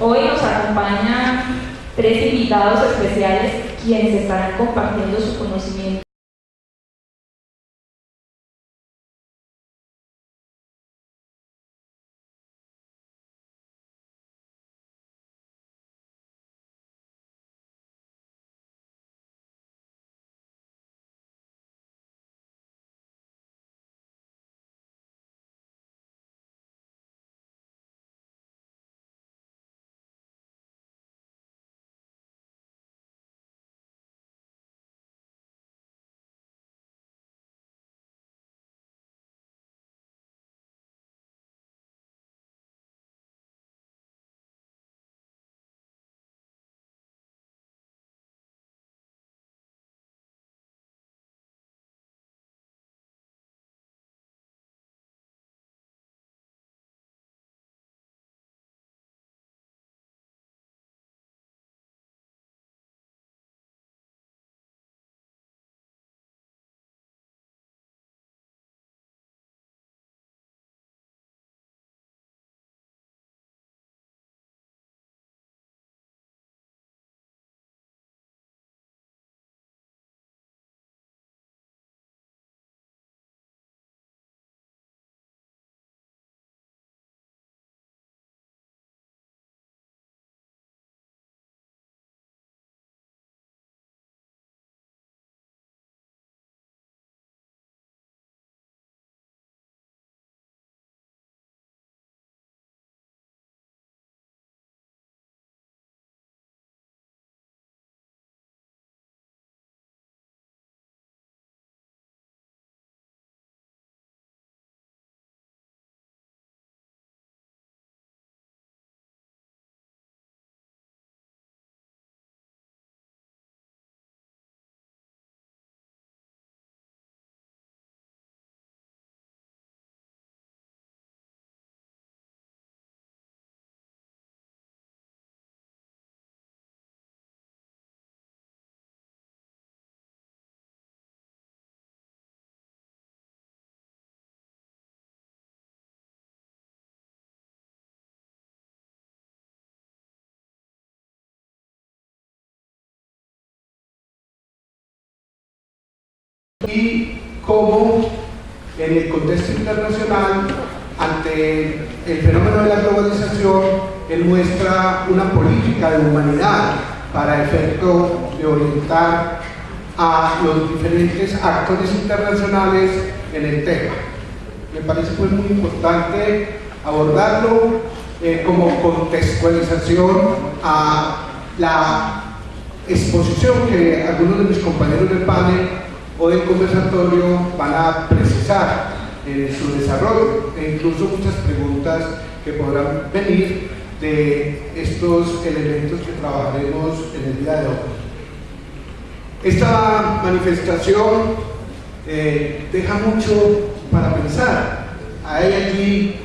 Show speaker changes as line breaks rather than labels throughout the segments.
Hoy nos acompañan 3 invitados especiales quienes estarán compartiendo su conocimiento.
Y cómo en el contexto internacional, ante el fenómeno de la globalización, él muestra una política de humanidad para efecto de orientar a los diferentes actores internacionales en el tema. Me parece pues muy importante abordarlo como contextualización a la exposición que algunos de mis compañeros del panel o del conversatorio van a precisar en su desarrollo, e incluso muchas preguntas que podrán venir de estos elementos que trabajaremos en el día de hoy. Esta manifestación deja mucho para pensar. Hay allí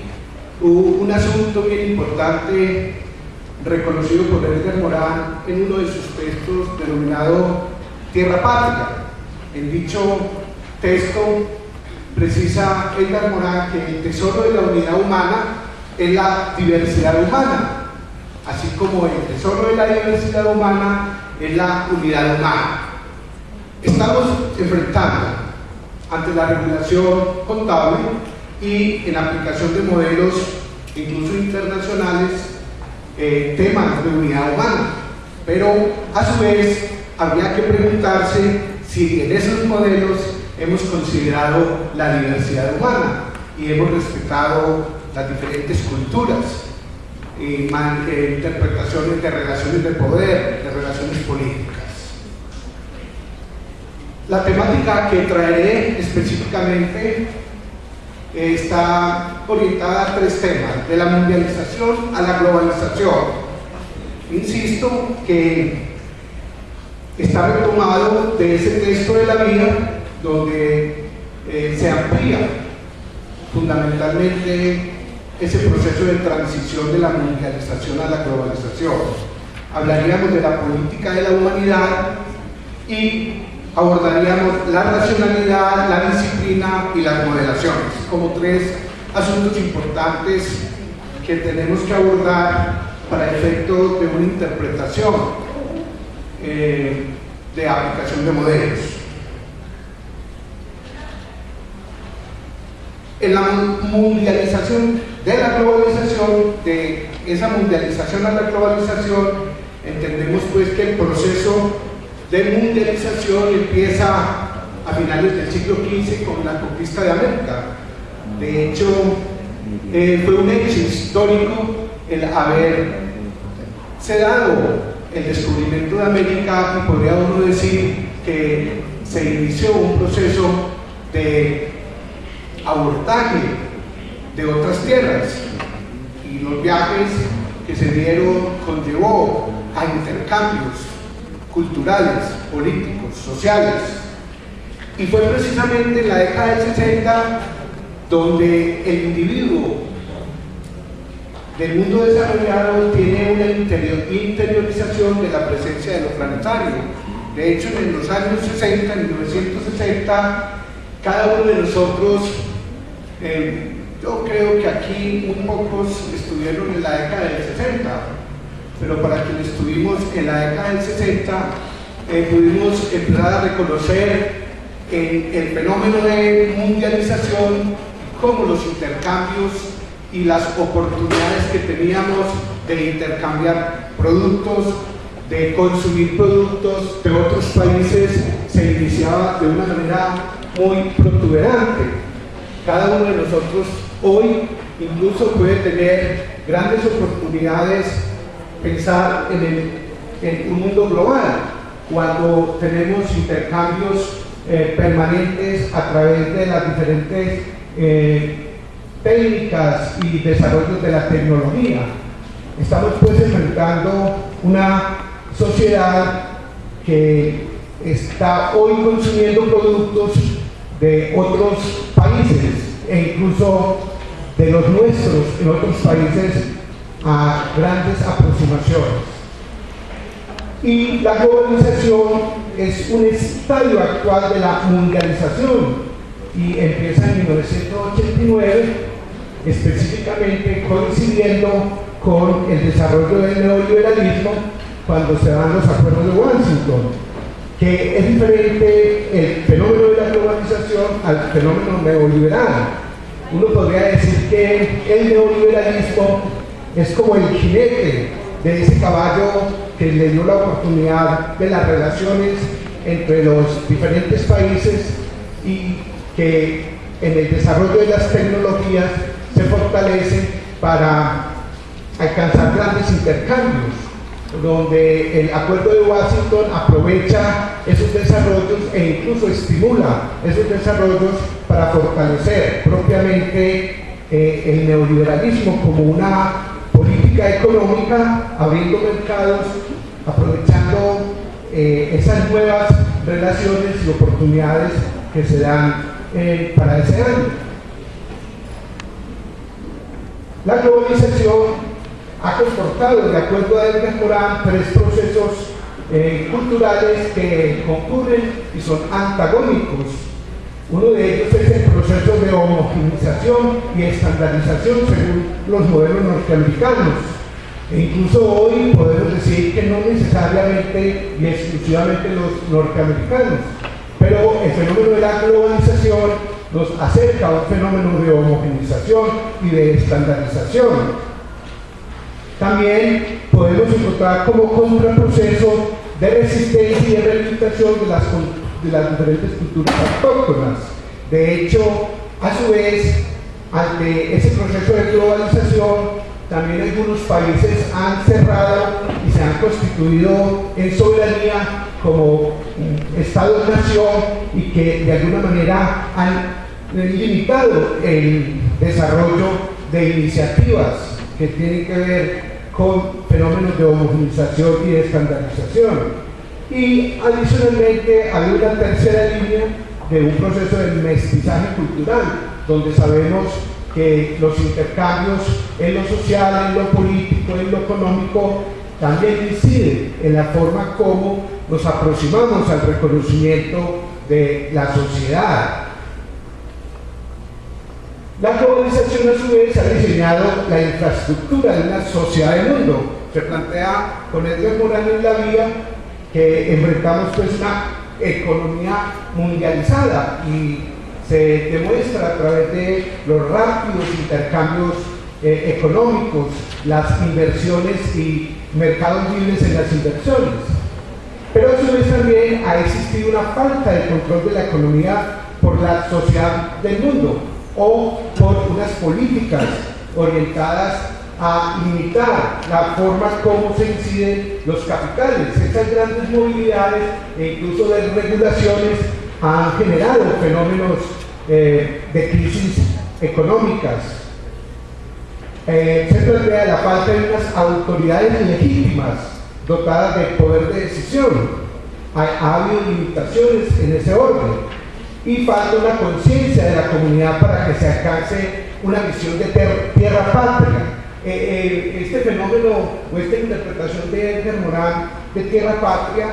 un asunto bien importante reconocido por Edgar Morin en uno de sus textos denominado Tierra Patria. En dicho texto precisa Edgar Morin que el tesoro de la unidad humana es la diversidad humana, así como el tesoro de la diversidad humana es la unidad humana. Estamos enfrentando ante la regulación contable y en aplicación de modelos incluso internacionales temas de unidad humana, pero a su vez habría que preguntarse si en esos modelos hemos considerado la diversidad humana y hemos respetado las diferentes culturas y interpretaciones de relaciones de poder, de relaciones políticas. La temática que traeré específicamente está orientada a 3 temas, de la mundialización a la globalización. Insisto que está retomado de ese texto de la vida donde se amplía fundamentalmente ese proceso de transición de la mundialización a la globalización. Hablaríamos de la política de la humanidad y abordaríamos la racionalidad, la disciplina y las modelaciones como 3 asuntos importantes que tenemos que abordar para efecto de una interpretación de aplicación de modelos. En la mundialización de la globalización, de esa mundialización a la globalización, entendemos pues que el proceso de mundialización empieza a finales del siglo XV con la conquista de América. De hecho, fue un hecho histórico el haberse dado el descubrimiento de América, y podría uno decir que se inició un proceso de abordaje de otras tierras, y los viajes que se dieron conllevó a intercambios culturales, políticos, sociales, y fue precisamente en la década del 60 donde el individuo del mundo desarrollado tiene una interiorización de la presencia de lo planetario. De hecho, en los años 60, en 1960, cada uno de nosotros, yo creo que aquí muy pocos estuvieron en la década del 60, pero para quienes estuvimos en la década del 60, pudimos empezar a reconocer el fenómeno de mundialización como los intercambios y las oportunidades que teníamos de intercambiar productos, de consumir productos de otros países, se iniciaba de una manera muy protuberante. Cada uno de nosotros hoy incluso puede tener grandes oportunidades, pensar en un mundo global, cuando tenemos intercambios permanentes a través de las diferentes técnicas y desarrollos de la tecnología. Estamos pues enfrentando una sociedad que está hoy consumiendo productos de otros países e incluso de los nuestros en otros países a grandes aproximaciones. Y la globalización es un estadio actual de la mundialización y empieza en 1989, específicamente coincidiendo con el desarrollo del neoliberalismo, cuando se dan los acuerdos de Washington, que es diferente el fenómeno de la globalización al fenómeno neoliberal. Uno podría decir que el neoliberalismo es como el jinete de ese caballo que le dio la oportunidad de las relaciones entre los diferentes países y que en el desarrollo de las tecnologías se fortalece para alcanzar grandes intercambios, donde el Acuerdo de Washington aprovecha esos desarrollos e incluso estimula esos desarrollos para fortalecer propiamente el neoliberalismo como una política económica, abriendo mercados, aprovechando esas nuevas relaciones y oportunidades que se dan para ese año. La globalización ha comportado, de acuerdo a Edgar Morin, tres procesos culturales que concurren y son antagónicos. Uno de ellos es el proceso de homogenización y estandarización según los modelos norteamericanos. E incluso hoy podemos decir que no necesariamente y exclusivamente los norteamericanos, pero el fenómeno de la globalización nos acerca a un fenómeno de homogenización y de estandarización. También podemos encontrar como contraproceso de resistencia y de rehabilitación de las diferentes culturas autóctonas. De hecho, a su vez, ante ese proceso de globalización, también algunos países han cerrado y se han constituido en soberanía como Estados-nación y que de alguna manera han limitado el desarrollo de iniciativas que tienen que ver con fenómenos de homogenización y de estandarización. Y adicionalmente hay una tercera línea de un proceso de mestizaje cultural, donde sabemos que los intercambios en lo social, en lo político, en lo económico, también inciden en la forma como nos aproximamos al reconocimiento de la sociedad. La globalización a su vez ha diseñado la infraestructura de una sociedad del mundo, se plantea con Edgar Morin en La Vía que enfrentamos pues una economía mundializada y se demuestra a través de los rápidos intercambios económicos, las inversiones y mercados libres en las inversiones. Pero a su vez también ha existido una falta de control de la economía por la sociedad del mundo o por unas políticas orientadas a limitar la forma como se inciden los capitales. Estas grandes movilidades e incluso las regulaciones han generado fenómenos de crisis económicas. Se plantea la falta de unas autoridades legítimas dotadas de poder de decisión. Ha habido limitaciones en ese orden y falta una conciencia de la comunidad para que se alcance una visión de tierra patria. Este fenómeno o esta interpretación de Edgar Morin de tierra patria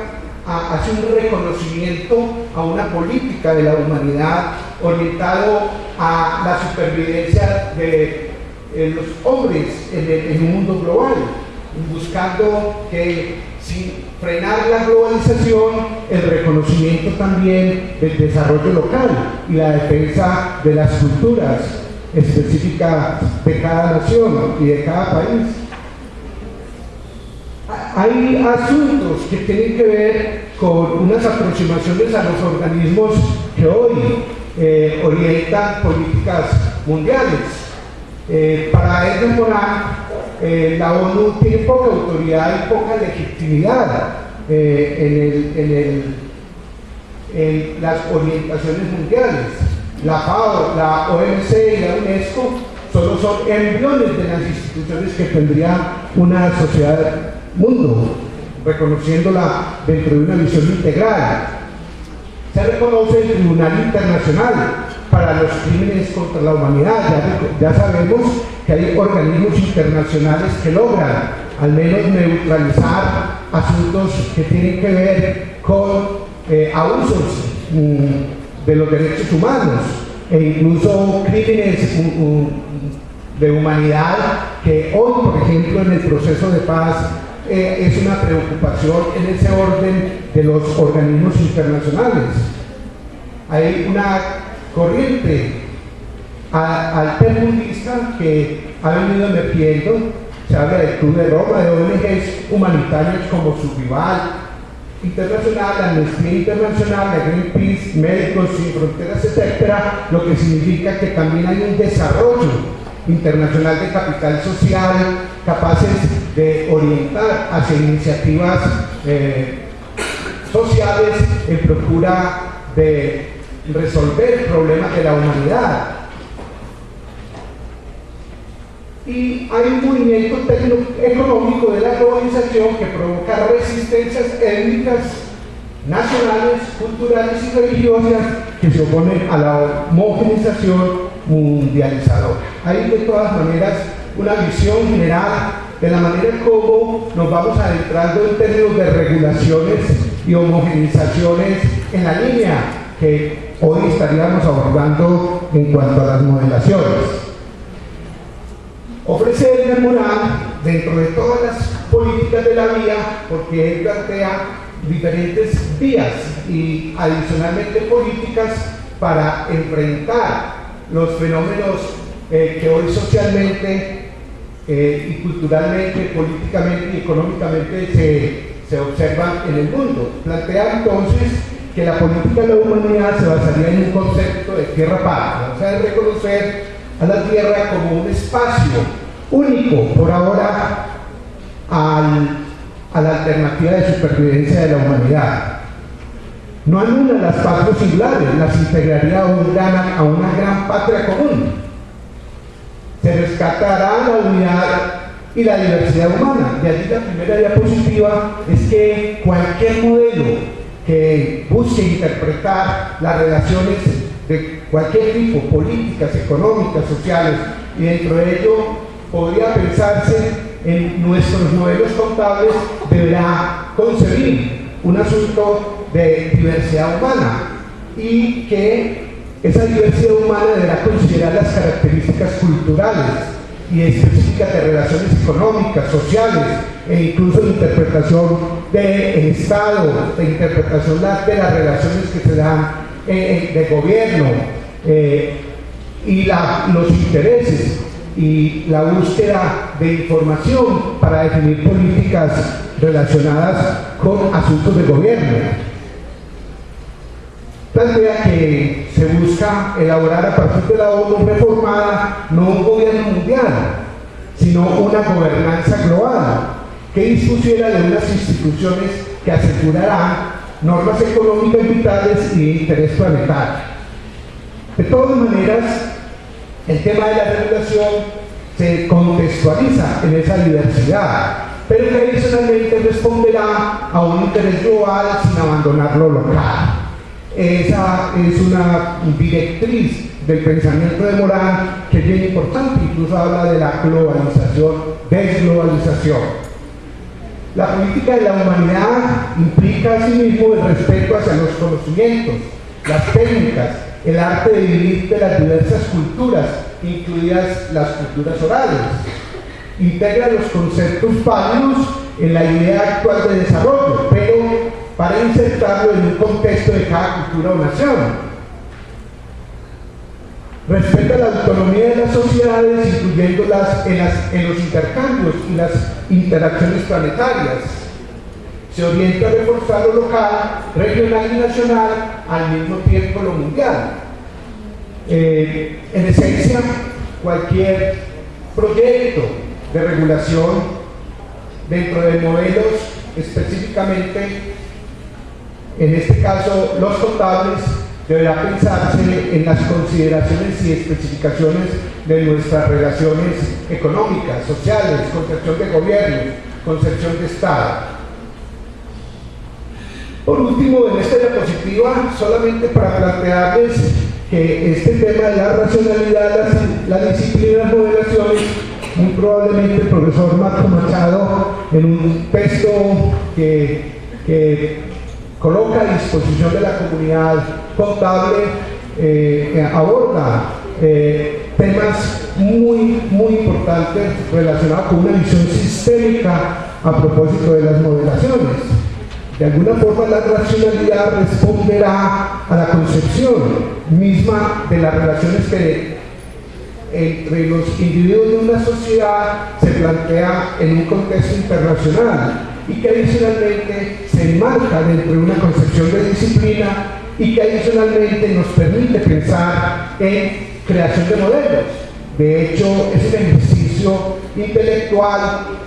hace un reconocimiento a una política de la humanidad orientado a la supervivencia de los hombres en un mundo global, buscando que sin frenar la globalización, el reconocimiento también del desarrollo local y la defensa de las culturas específicas de cada nación y de cada país. Hay asuntos que tienen que ver con unas aproximaciones a los organismos que hoy orientan políticas mundiales. Para Edgar Morin, la ONU tiene poca autoridad y poca legitimidad en las orientaciones mundiales. La FAO, la OMC y la UNESCO solo son embriones de las instituciones que tendría una sociedad mundo, reconociéndola dentro de una visión integral. Se reconoce el Tribunal Internacional para los Crímenes contra la Humanidad. Ya sabemos que hay organismos internacionales que logran al menos neutralizar asuntos que tienen que ver con abusos de los derechos humanos e incluso crímenes de humanidad que hoy, por ejemplo, en el proceso de paz es una preocupación en ese orden de los organismos internacionales. Hay una corriente altermundista que ha venido emergiendo. Se habla del Club de Roma, de ONGs humanitarias como Survival Internacional, Amnistía Internacional, la Greenpeace, Médicos Sin Fronteras, etcétera, lo que significa que también hay un desarrollo internacional de capital social capaces de orientar hacia iniciativas sociales en procura de resolver problemas de la humanidad. Y hay un movimiento económico de la globalización que provoca resistencias étnicas, nacionales, culturales y religiosas que se oponen a la homogenización mundializadora. Hay de todas maneras una visión general de la manera como nos vamos adentrando en términos de regulaciones y homogenizaciones en la línea que hoy estaríamos abordando en cuanto a las modelaciones. Ofrece Edgar Morin, dentro de todas las políticas de la vía, porque él plantea diferentes vías y adicionalmente políticas para enfrentar los fenómenos que hoy socialmente y culturalmente, políticamente y económicamente se observan en el mundo. Plantea entonces que la política de la humanidad se basaría en un concepto de tierra patria, o sea, de reconocer a la tierra como un espacio único por ahora a la alternativa de supervivencia de la humanidad. No anula las patrias singulares, las integraría a una gran patria común. Se rescatará la unidad y la diversidad humana. De allí la primera diapositiva es que cualquier modelo que busque interpretar las relaciones de cualquier tipo, políticas, económicas, sociales, y dentro de ello podría pensarse en nuestros modelos contables, deberá concebir un asunto de diversidad humana y que esa diversidad humana deberá considerar las características culturales y específicas de relaciones económicas, sociales, e incluso de interpretación del Estado, de interpretación de las relaciones que se dan de gobierno, y los intereses y la búsqueda de información para definir políticas relacionadas con asuntos de gobierno. Plantea que se busca elaborar a partir de la ONU reformada no un gobierno mundial, sino una gobernanza global que dispusiera de unas instituciones que asegurarán normas económicas vitales y de interés planetario. De todas maneras, el tema de la regulación se contextualiza en esa diversidad, pero que adicionalmente responderá a un interés global sin abandonar lo local. Esa es una directriz del pensamiento de Morán que es bien importante, incluso habla de la globalización, desglobalización. La política de la humanidad implica asimismo el respeto hacia los conocimientos, las técnicas, el arte de vivir de las diversas culturas, incluidas las culturas orales. Integra los conceptos válidos en la idea actual de desarrollo, pero para insertarlo en un contexto de cada cultura o nación. Respeta la autonomía de las sociedades, incluyéndolas en los intercambios y las interacciones planetarias. Se orienta a reforzar lo local, regional y nacional, al mismo tiempo lo mundial. En esencia, cualquier proyecto de regulación dentro de modelos, específicamente, en este caso los contables, deberá pensarse en las consideraciones y especificaciones de nuestras relaciones económicas, sociales, concepción de gobierno, concepción de Estado. Por último, en esta diapositiva, solamente para plantearles que este tema de la racionalidad, la disciplina de las modelaciones, muy probablemente el profesor Marco Machado, en un texto que coloca a disposición de la comunidad contable, aborda temas muy importantes relacionados con una visión sistémica a propósito de las modelaciones. De alguna forma, la racionalidad responderá a la concepción misma de las relaciones que entre los individuos de una sociedad se plantea en un contexto internacional y que adicionalmente se enmarca dentro de una concepción de disciplina y que adicionalmente nos permite pensar en creación de modelos. De hecho, es un ejercicio intelectual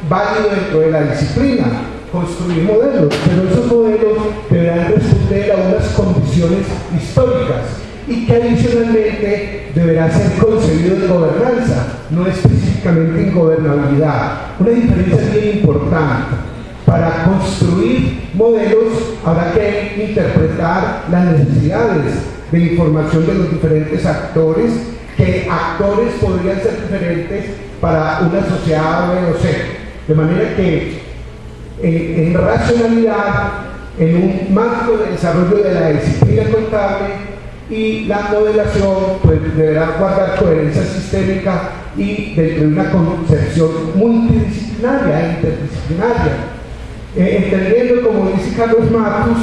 válido dentro de la disciplina, construir modelos, pero esos modelos deberán responder a unas condiciones históricas y que adicionalmente deberá ser concebido en gobernanza, no específicamente en gobernabilidad. Una diferencia bien importante. Para construir modelos habrá que interpretar las necesidades de información de los diferentes actores, que actores podrían ser diferentes para una sociedad A, B o C. De manera que en racionalidad, en un marco de desarrollo de la disciplina contable y la modelación, pues deberá guardar coherencia sistémica y dentro de una concepción multidisciplinaria e interdisciplinaria. Entendiendo, como dice Carlos Matus,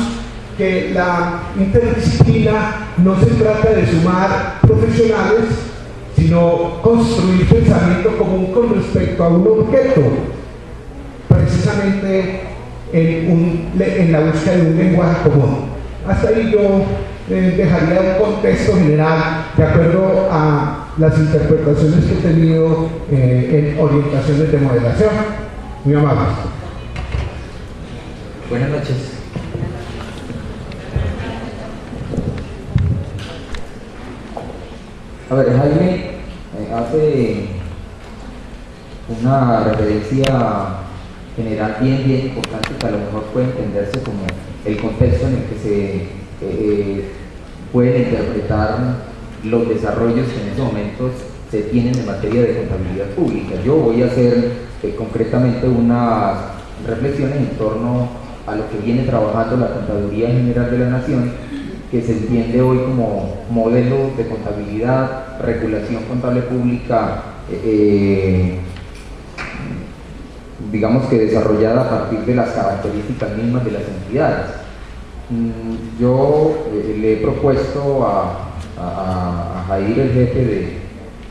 que la interdisciplina no se trata de sumar profesionales, sino construir pensamiento común con respecto a un objeto, precisamente en la búsqueda de un lenguaje común. Hasta ahí yo dejaría un contexto general de acuerdo a las interpretaciones que he tenido en orientaciones de modelación. Muy amables.
Buenas noches. A ver, Jaime hace una referencia general bien importante que a lo mejor puede entenderse como el contexto en el que se pueden interpretar los desarrollos que en estos momentos se tienen en materia de contabilidad pública. Yo voy a hacer concretamente unas reflexiones en torno a lo que viene trabajando la Contaduría General de la Nación, que se entiende hoy como modelo de contabilidad, regulación contable pública digamos que desarrollada a partir de las características mismas de las entidades. Yo le he propuesto a Jair, el jefe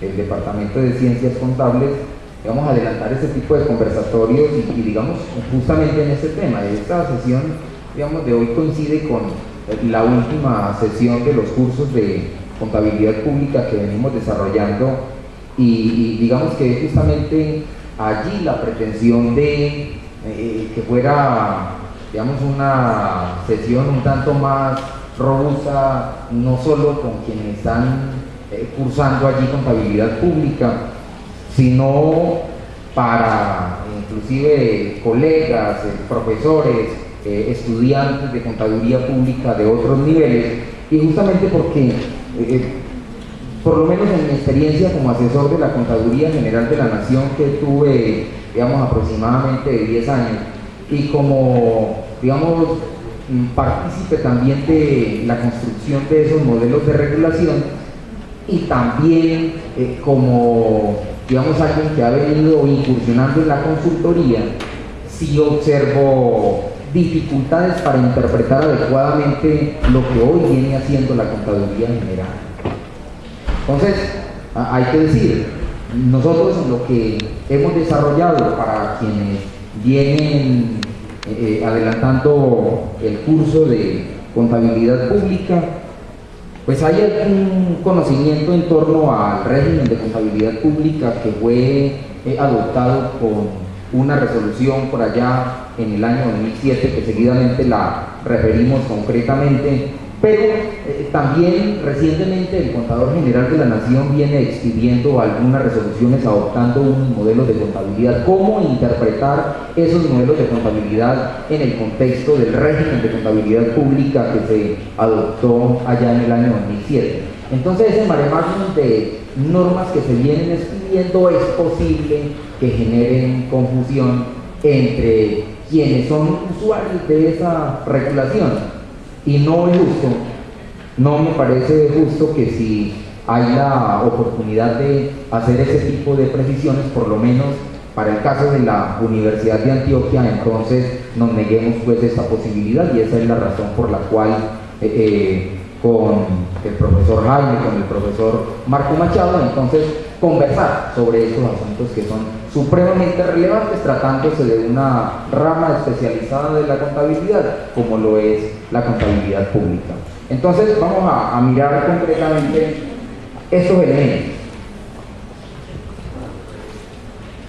del Departamento de Ciencias Contables, digamos, adelantar ese tipo de conversatorios y digamos, justamente en este tema. Esta sesión, digamos, de hoy coincide con la última sesión de los cursos de contabilidad pública que venimos desarrollando y digamos que justamente allí la pretensión de que fuera, digamos, una sesión un tanto más robusta, no solo con quienes están cursando allí contabilidad pública, sino para inclusive colegas, profesores, estudiantes de contaduría pública de otros niveles, y justamente porque, por lo menos en mi experiencia como asesor de la Contaduría General de la Nación, que tuve, digamos, aproximadamente de 10 años, y como, digamos, partícipe también de la construcción de esos modelos de regulación, y también como, digamos, alguien que ha venido incursionando en la consultoría, sí observo dificultades para interpretar adecuadamente lo que hoy viene haciendo la Contaduría General. Entonces, hay que decir, nosotros en lo que hemos desarrollado para quienes vienen adelantando el curso de contabilidad pública, pues hay algún conocimiento en torno al régimen de contabilidad pública que fue adoptado con una resolución por allá en el año 2007, que seguidamente la referimos concretamente, pero también recientemente el Contador General de la Nación viene expidiendo algunas resoluciones adoptando unos modelos de contabilidad. ¿Cómo interpretar esos modelos de contabilidad en el contexto del régimen de contabilidad pública que se adoptó allá en el año 2007? Entonces, ese mare magnum de normas que se vienen expidiendo es posible que generen confusión entre quienes son usuarios de esa regulación. Y no es justo, no me parece justo que si hay la oportunidad de hacer ese tipo de precisiones, por lo menos para el caso de la Universidad de Antioquia, entonces nos neguemos pues esta posibilidad, y esa es la razón por la cual con el profesor Jaime, con el profesor Marco Machado, entonces conversar sobre estos asuntos que son supremamente relevantes, tratándose de una rama especializada de la contabilidad, como lo es la contabilidad pública. Entonces vamos a mirar concretamente estos elementos.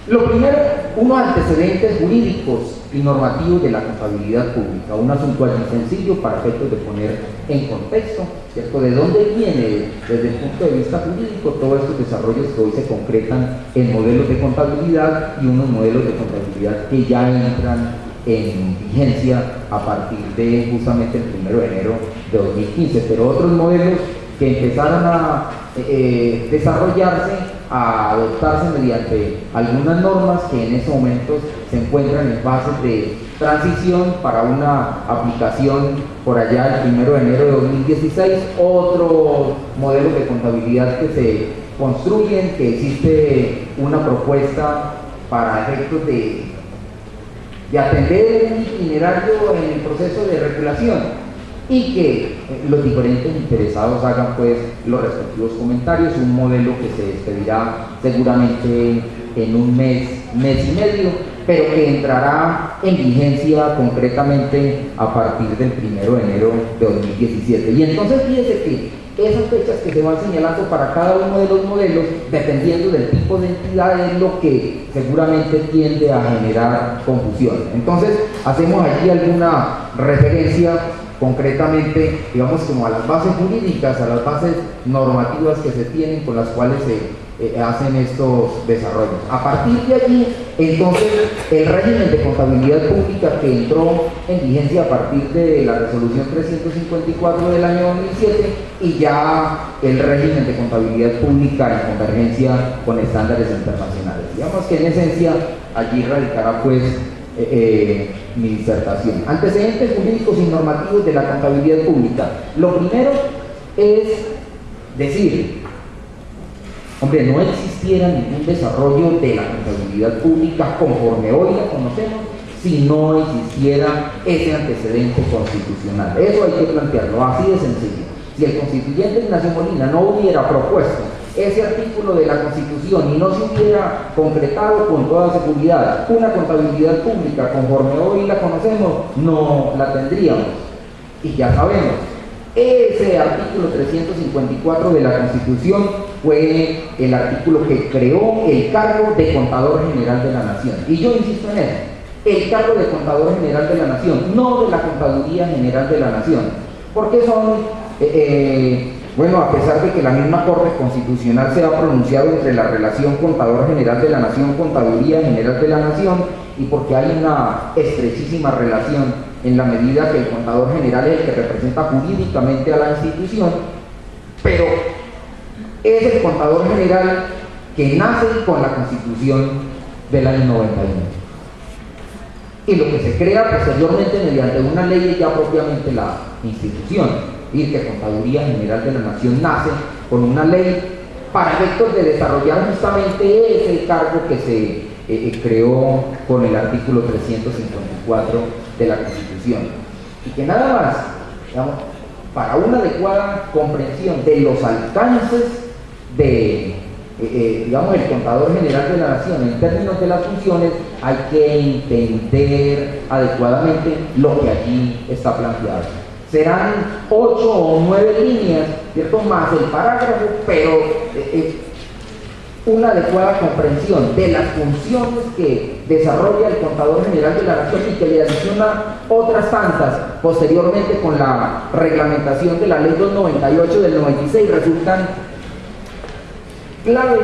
Lo primero, unos antecedentes jurídicos y normativos de la contabilidad pública, un asunto allí sencillo para efectos de poner en contexto, ¿cierto? ¿De dónde viene desde el punto de vista jurídico todos estos desarrollos que hoy se concretan en modelos de contabilidad y unos modelos de contabilidad que ya entran en vigencia a partir de justamente el 1 de enero de 2015, pero otros modelos que empezaron a desarrollarse, a adoptarse mediante algunas normas que en estos momentos se encuentran en fases de transición para una aplicación por allá el 1 de enero de 2016, otros modelos de contabilidad que se construyen, que existe una propuesta para efectos de atender un itinerario en el proceso de regulación, y que los diferentes interesados hagan pues los respectivos comentarios. Un modelo que se expedirá seguramente en un mes y medio, pero que entrará en vigencia concretamente a partir del 1 de enero de 2017. Y entonces fíjese que esas fechas que se van señalando para cada uno de los modelos, dependiendo del tipo de entidad, es lo que seguramente tiende a generar confusión. Entonces hacemos aquí alguna referencia concretamente, digamos, como a las bases jurídicas, a las bases normativas que se tienen, con las cuales se hacen estos desarrollos. A partir de allí, entonces, el régimen de contabilidad pública que entró en vigencia a partir de la resolución 354 del año 2007, y ya el régimen de contabilidad pública en convergencia con estándares internacionales. Digamos que en esencia allí radicará pues mi disertación. Antecedentes jurídicos y normativos de la contabilidad pública. Lo primero es decir hombre, no existiera ningún desarrollo de la contabilidad pública conforme hoy la conocemos si no existiera ese antecedente constitucional. Eso hay que plantearlo, así de sencillo. Si el constituyente Ignacio Molina no hubiera propuesto ese artículo de la Constitución y no se hubiera concretado con toda seguridad una contabilidad pública conforme hoy la conocemos, no la tendríamos. Y ya sabemos, ese artículo 354 de la Constitución fue el artículo que creó el cargo de Contador General de la Nación. Y yo insisto en eso, el cargo de Contador General de la Nación, no de la Contaduría General de la Nación, porque son, bueno, a pesar de que la misma Corte Constitucional se ha pronunciado entre la relación Contador General de la Nación, Contaduría General de la Nación, y porque hay una estrechísima relación en la medida que el Contador General es el que representa jurídicamente a la institución, pero es el Contador General que nace con la Constitución del año 91. Y lo que se crea posteriormente mediante una ley es ya propiamente la institución. Y que Contaduría General de la Nación nace con una ley para efectos de desarrollar justamente ese cargo que se creó con el artículo 354 de la Constitución. Y que nada más, digamos, para una adecuada comprensión de los alcances de digamos, el Contador General de la Nación en términos de las funciones, hay que entender adecuadamente lo que allí está planteado. Serán 8 o 9 líneas, ¿cierto?, más el parágrafo, pero una adecuada comprensión de las funciones que desarrolla el Contador General de la Nación y que le adiciona otras tantas posteriormente con la reglamentación de la Ley 298 del 96 resultan claves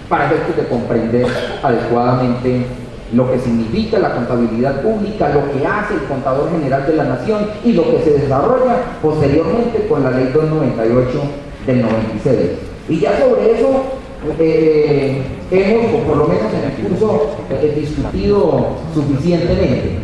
para efectos de comprender adecuadamente lo que significa la contabilidad pública, lo que hace el Contador General de la Nación y lo que se desarrolla posteriormente con la Ley 298 del 96. Y ya sobre eso hemos, o por lo menos en el curso, discutido suficientemente.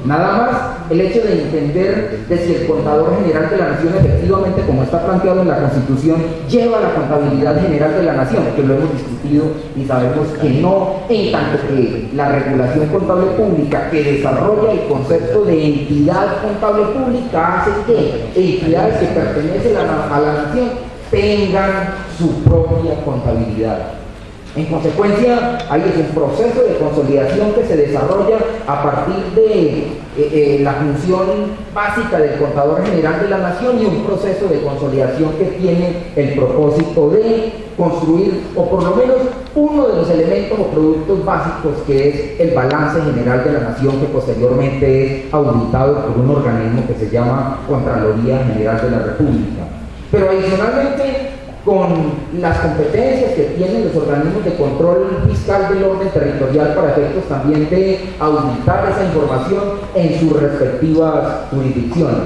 Nada más el hecho de entender de si el Contador General de la Nación efectivamente, como está planteado en la Constitución, lleva la contabilidad general de la Nación, que lo hemos discutido y sabemos que no, en tanto que la regulación contable pública que desarrolla el concepto de entidad contable pública hace que entidades que pertenecen a la Nación tengan su propia contabilidad. En consecuencia, hay un proceso de consolidación que se desarrolla a partir de la función básica del Contador General de la Nación y un proceso de consolidación que tiene el propósito de construir, o por lo menos uno de los elementos o productos básicos, que es el balance general de la Nación, que posteriormente es auditado por un organismo que se llama Contraloría General de la República. Pero adicionalmente, con las competencias que tienen los organismos de control fiscal del orden territorial para efectos también de auditar esa información en sus respectivas jurisdicciones.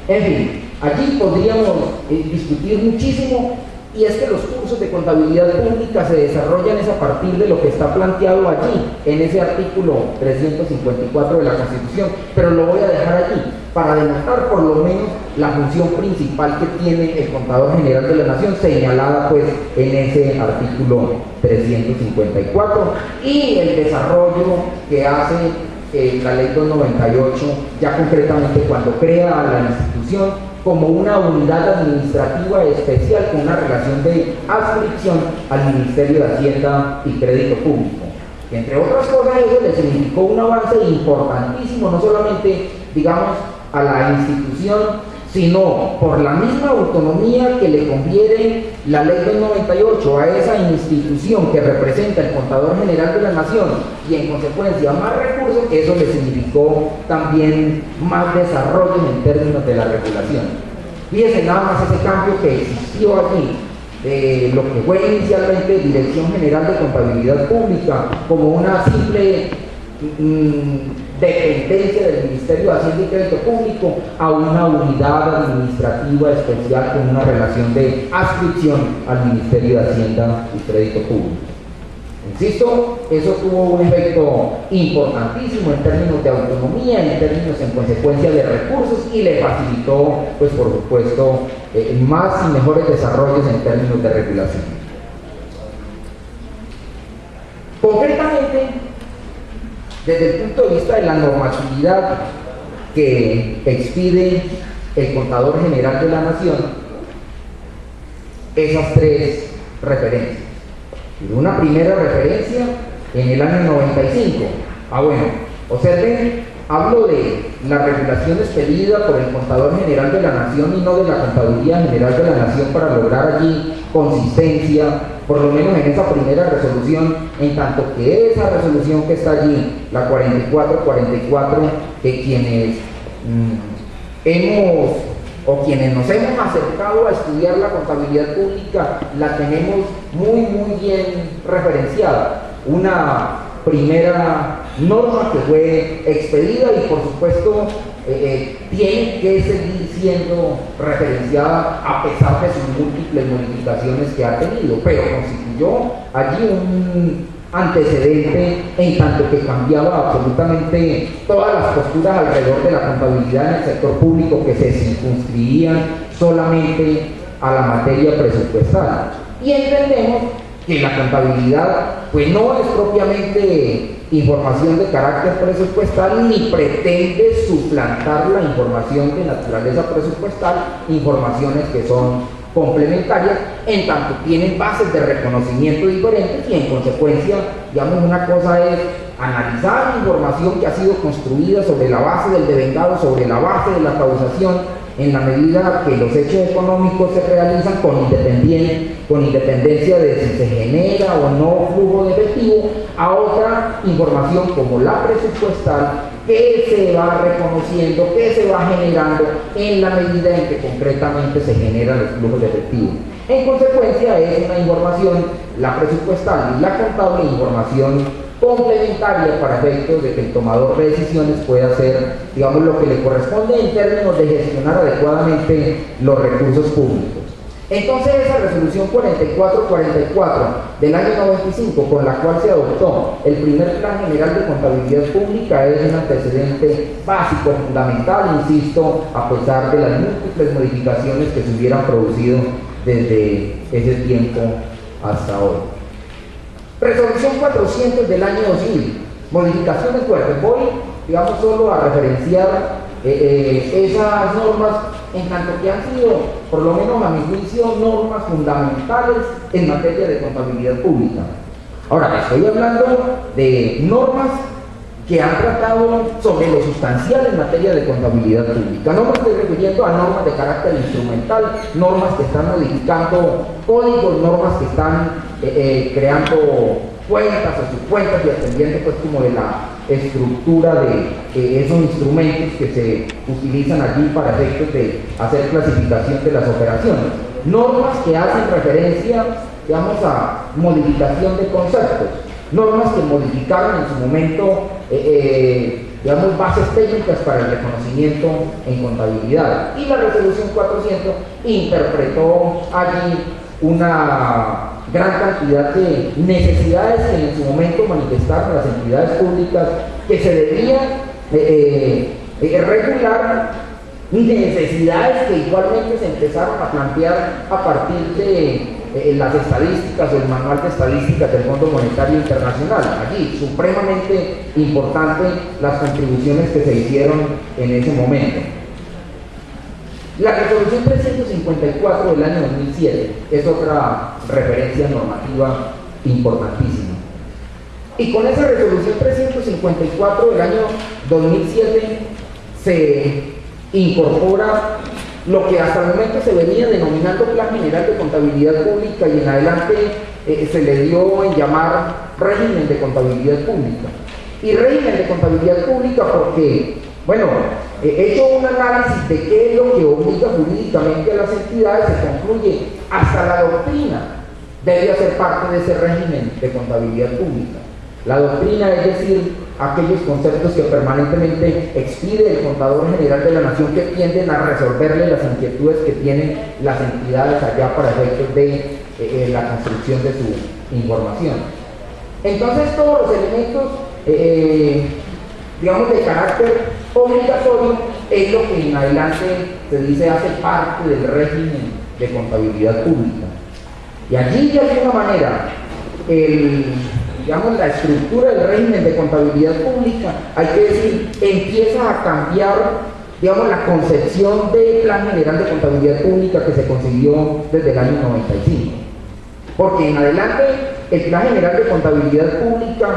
En fin, allí podríamos discutir muchísimo, y es que los cursos de contabilidad pública se desarrollan a partir de lo que está planteado allí, en ese artículo 354 de la Constitución, pero lo voy a dejar allí para demostrar por lo menos la función principal que tiene el Contador General de la Nación, señalada pues en ese artículo 354, y el desarrollo que hace la Ley 298, ya concretamente cuando crea la institución como una unidad administrativa especial con una relación de adscripción al Ministerio de Hacienda y Crédito Público. Entre otras cosas, eso le significó un avance importantísimo, no solamente, digamos, a la institución, sino por la misma autonomía que le confiere la Ley 298 a esa institución que representa el Contador General de la Nación, y en consecuencia más recursos. Eso le significó también más desarrollo en términos de la regulación. Fíjense nada más ese cambio que existió allí, lo que fue inicialmente Dirección General de Contabilidad Pública como una simple dependencia del Ministerio de Hacienda y Crédito Público a una unidad administrativa especial con una relación de adscripción al Ministerio de Hacienda y Crédito Público. Insisto, eso tuvo un efecto importantísimo en términos de autonomía, en términos en consecuencia de recursos, y le facilitó, pues por supuesto, más y mejores desarrollos en términos de regulación. Concretamente, desde el punto de vista de la normatividad que expide el Contador General de la Nación, esas tres referencias. Una primera referencia en el año 95. Bueno, observen, hablo de la regulación expedida por el Contador General de la Nación y no de la Contaduría General de la Nación para lograr allí consistencia, por lo menos en esa primera resolución, en tanto que esa resolución que está allí, la 4444, que quienes quienes nos hemos acercado a estudiar la contabilidad pública, la tenemos muy bien referenciada. Una primera norma que fue expedida y por supuesto tiene que seguir siendo referenciada a pesar de sus múltiples modificaciones que ha tenido, pero constituyó allí un antecedente en tanto que cambiaba absolutamente todas las posturas alrededor de la contabilidad en el sector público que se circunscribían solamente a la materia presupuestal. Y entendemos que la contabilidad pues no es propiamente información de carácter presupuestal ni pretende suplantar la información de naturaleza presupuestal, informaciones que son complementarias, en tanto tienen bases de reconocimiento diferentes y en consecuencia, digamos, una cosa es analizar la información que ha sido construida sobre la base del devengado, sobre la base de la causación, en la medida que los hechos económicos se realizan con independencia de si se genera o no flujo de efectivo, a otra información como la presupuestal que se va reconociendo, que se va generando en la medida en que concretamente se generan los flujos de efectivo. En consecuencia es una información, la presupuestal y la contable, información complementaria para efectos de que el tomador de decisiones pueda hacer, digamos, lo que le corresponde en términos de gestionar adecuadamente los recursos públicos. Entonces esa resolución 4444 del año 95, con la cual se adoptó el primer Plan General de Contabilidad Pública, es un antecedente básico, fundamental, insisto, a pesar de las múltiples modificaciones que se hubieran producido desde ese tiempo hasta hoy. Resolución 400 del año 2000, modificaciones fuertes. Voy, digamos, solo a referenciar esas normas en tanto que han sido, por lo menos a mi juicio, normas fundamentales en materia de contabilidad pública. Ahora, estoy hablando de normas que han tratado sobre lo sustancial en materia de contabilidad pública. No me estoy refiriendo a normas de carácter instrumental, normas que están modificando códigos, normas que están creando cuentas o subcuentas y atendiendo pues como de la estructura de esos instrumentos que se utilizan allí para efectos de hacer clasificación de las operaciones. Normas que hacen referencia, digamos, a modificación de conceptos. Normas que modificaron en su momento, digamos, bases técnicas para el reconocimiento en contabilidad. Y la resolución 400 interpretó allí una gran cantidad de necesidades que en su momento manifestaron las entidades públicas que se debían regular, necesidades que igualmente se empezaron a plantear a partir de las estadísticas o el manual de estadísticas del Fondo Monetario Internacional. Allí, supremamente importante las contribuciones que se hicieron en ese momento. La resolución 354 del año 2007 es otra referencia normativa importantísima. Y con esa resolución 354 del año 2007 se incorpora lo que hasta el momento se venía denominando Plan General de Contabilidad Pública y en adelante se le dio en llamar régimen de contabilidad pública. Y régimen de contabilidad pública porque, bueno, he hecho un análisis de qué es lo que obliga jurídicamente a las entidades, se concluye hasta la doctrina debe hacer parte de ese régimen de contabilidad pública. La doctrina, es decir, aquellos conceptos que permanentemente expide el Contador General de la Nación que tienden a resolverle las inquietudes que tienen las entidades allá para efectos de la construcción de su información. Entonces todos los elementos, digamos, de carácter obligatorio es lo que en adelante se dice hace parte del régimen de contabilidad pública. Y allí de alguna manera
digamos, la estructura del régimen de contabilidad pública, hay que decir, empieza a cambiar, digamos, la concepción del Plan General de Contabilidad Pública que se consiguió desde el año 95. Porque en adelante el Plan General de Contabilidad Pública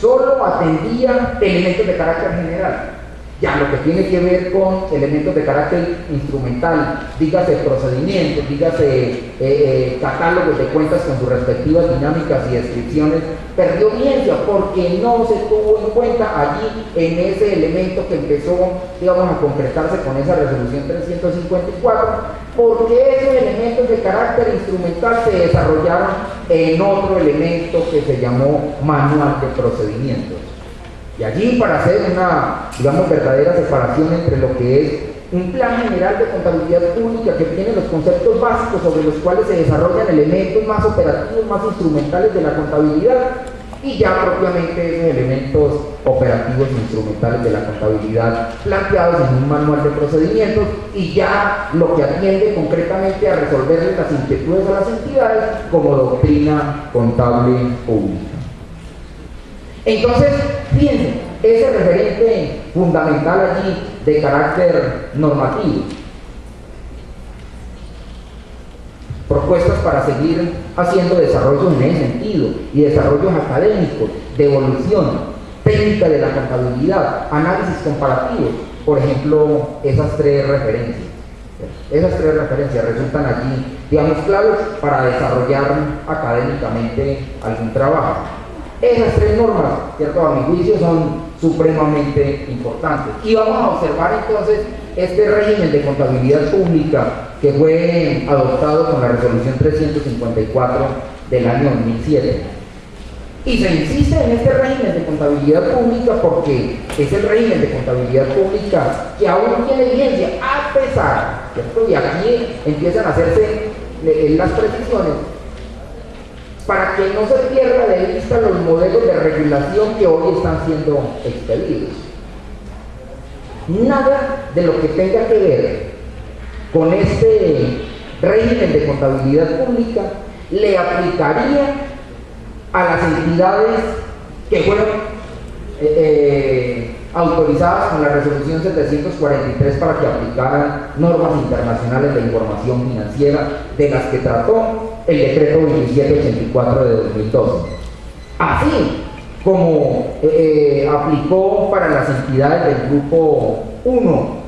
solo atendía elementos de carácter general. Ya lo que tiene que ver con elementos de carácter instrumental, dígase procedimientos, dígase catálogos de cuentas con sus respectivas dinámicas y descripciones, perdió vigencia porque no se tuvo en cuenta allí en ese elemento que empezó, digamos, a concretarse con esa resolución 354, porque esos elementos de carácter instrumental se desarrollaron en otro elemento que se llamó manual de procedimientos. Y allí, para hacer una, digamos, verdadera separación entre lo que es un plan general de contabilidad pública que tiene los conceptos básicos sobre los cuales se desarrollan elementos más operativos, más instrumentales de la contabilidad, y ya propiamente esos elementos operativos e instrumentales de la contabilidad planteados en un manual de procedimientos, y ya lo que atiende concretamente a resolver las inquietudes a las entidades como doctrina contable pública. Entonces, fíjense, ese referente fundamental allí de carácter normativo. Propuestas para seguir haciendo desarrollos en ese sentido y desarrollos académicos, de evolución, técnica de la contabilidad, análisis comparativo, por ejemplo, esas tres referencias. Esas tres referencias resultan allí, digamos, claves para desarrollar académicamente algún trabajo. Esas tres normas, ¿cierto?, a mi juicio, son supremamente importantes. Y vamos a observar entonces este régimen de contabilidad pública que fue adoptado con la resolución 354 del año 2007. Y se insiste en este régimen de contabilidad pública porque es el régimen de contabilidad pública que aún tiene vigencia, a pesar, ¿cierto?, y aquí empiezan a hacerse las precisiones, para que no se pierda de vista los modelos de regulación que hoy están siendo expedidos. Nada de lo que tenga que ver con este régimen de contabilidad pública le aplicaría a las entidades que fueron autorizadas con la resolución 743 para que aplicaran normas internacionales de información financiera, de las que trató el decreto 2784 de 2012. Así como aplicó para las entidades del grupo 1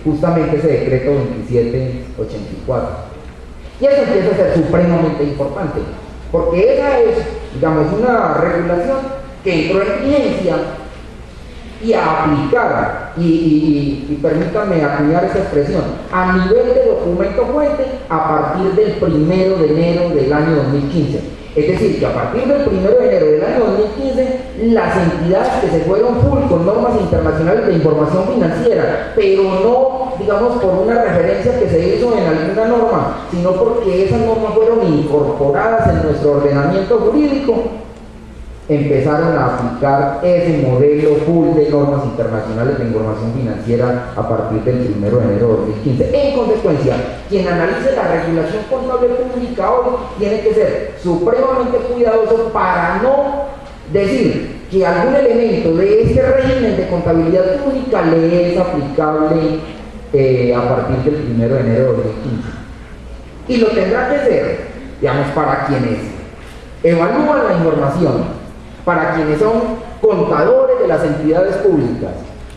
justamente ese decreto 2784. Y eso empieza a ser supremamente importante, porque esa es, digamos, una regulación que entró en vigencia y a aplicar, y permítanme acuñar esa expresión, a nivel de documento fuente a partir del 1 de enero del año 2015. Es decir, que a partir del 1 de enero del año 2015, las entidades que se fueron full con normas internacionales de información financiera, pero no, digamos, por una referencia que se hizo en alguna norma, sino porque esas normas fueron incorporadas en nuestro ordenamiento jurídico, empezaron a aplicar ese modelo full de normas internacionales de información financiera a partir del 1 de enero de 2015. En consecuencia, quien analice la regulación contable pública hoy tiene que ser supremamente cuidadoso para no decir que algún elemento de este régimen de contabilidad pública le es aplicable a partir del 1 de enero de 2015. Y lo tendrá que ser, digamos, para quienes evalúan la información, para quienes son contadores de las entidades públicas,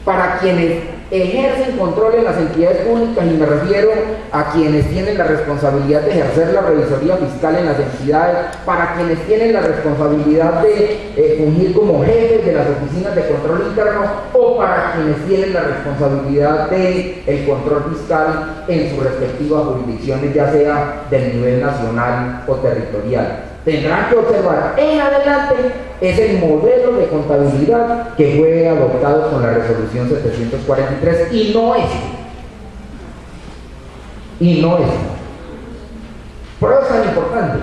para quienes ejercen control en las entidades públicas, y me refiero a quienes tienen la responsabilidad de ejercer la revisoría fiscal en las entidades, para quienes tienen la responsabilidad de fungir como jefes de las oficinas de control interno, o para quienes tienen la responsabilidad del control fiscal en sus respectivas jurisdicciones, ya sea del nivel nacional o territorial. Tendrán que observar en adelante es el modelo de contabilidad que fue adoptado con la resolución 743 y no es. Por eso es tan importante.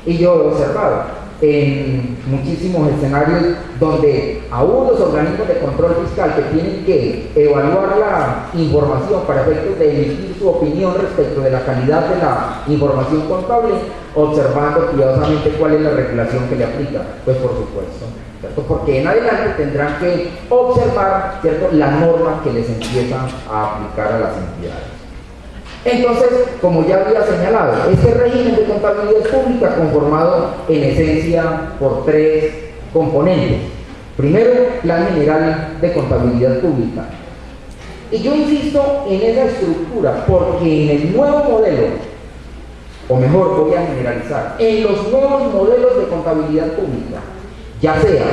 Y yo he observado en muchísimos escenarios donde aún los organismos de control fiscal que tienen que evaluar la información para efectos de emitir su opinión respecto de la calidad de la información contable, observando cuidadosamente cuál es la regulación que le aplica, pues por supuesto, ¿cierto? Porque en adelante tendrán que observar, ¿cierto?, la norma que les empieza a aplicar a las entidades. Entonces, como ya había señalado, este régimen de contabilidad pública conformado en esencia por tres componentes. Primero, Plan General de Contabilidad Pública. Y yo insisto en esa estructura porque en el nuevo modelo, o mejor, voy a generalizar, en los nuevos modelos de contabilidad pública, ya sea,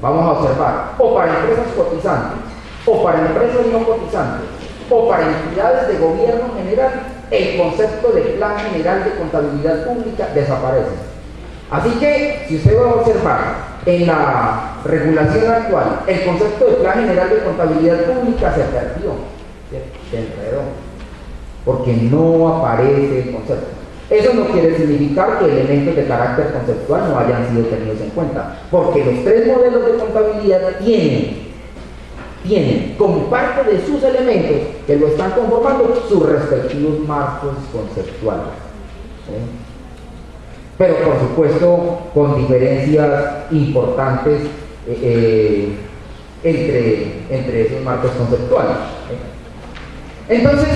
vamos a observar, o para empresas cotizantes, o para empresas no cotizantes, o para entidades de gobierno general, el concepto de Plan General de Contabilidad Pública desaparece. Así que, si usted va a observar en la regulación actual, el concepto de Plan General de Contabilidad Pública se perdió, se enredó, porque no aparece el concepto. Eso no quiere significar que elementos de carácter conceptual no hayan sido tenidos en cuenta, porque los tres modelos de contabilidad tienen como parte de sus elementos que lo están conformando sus respectivos marcos conceptuales. Pero por supuesto con diferencias importantes entre esos marcos conceptuales. Entonces,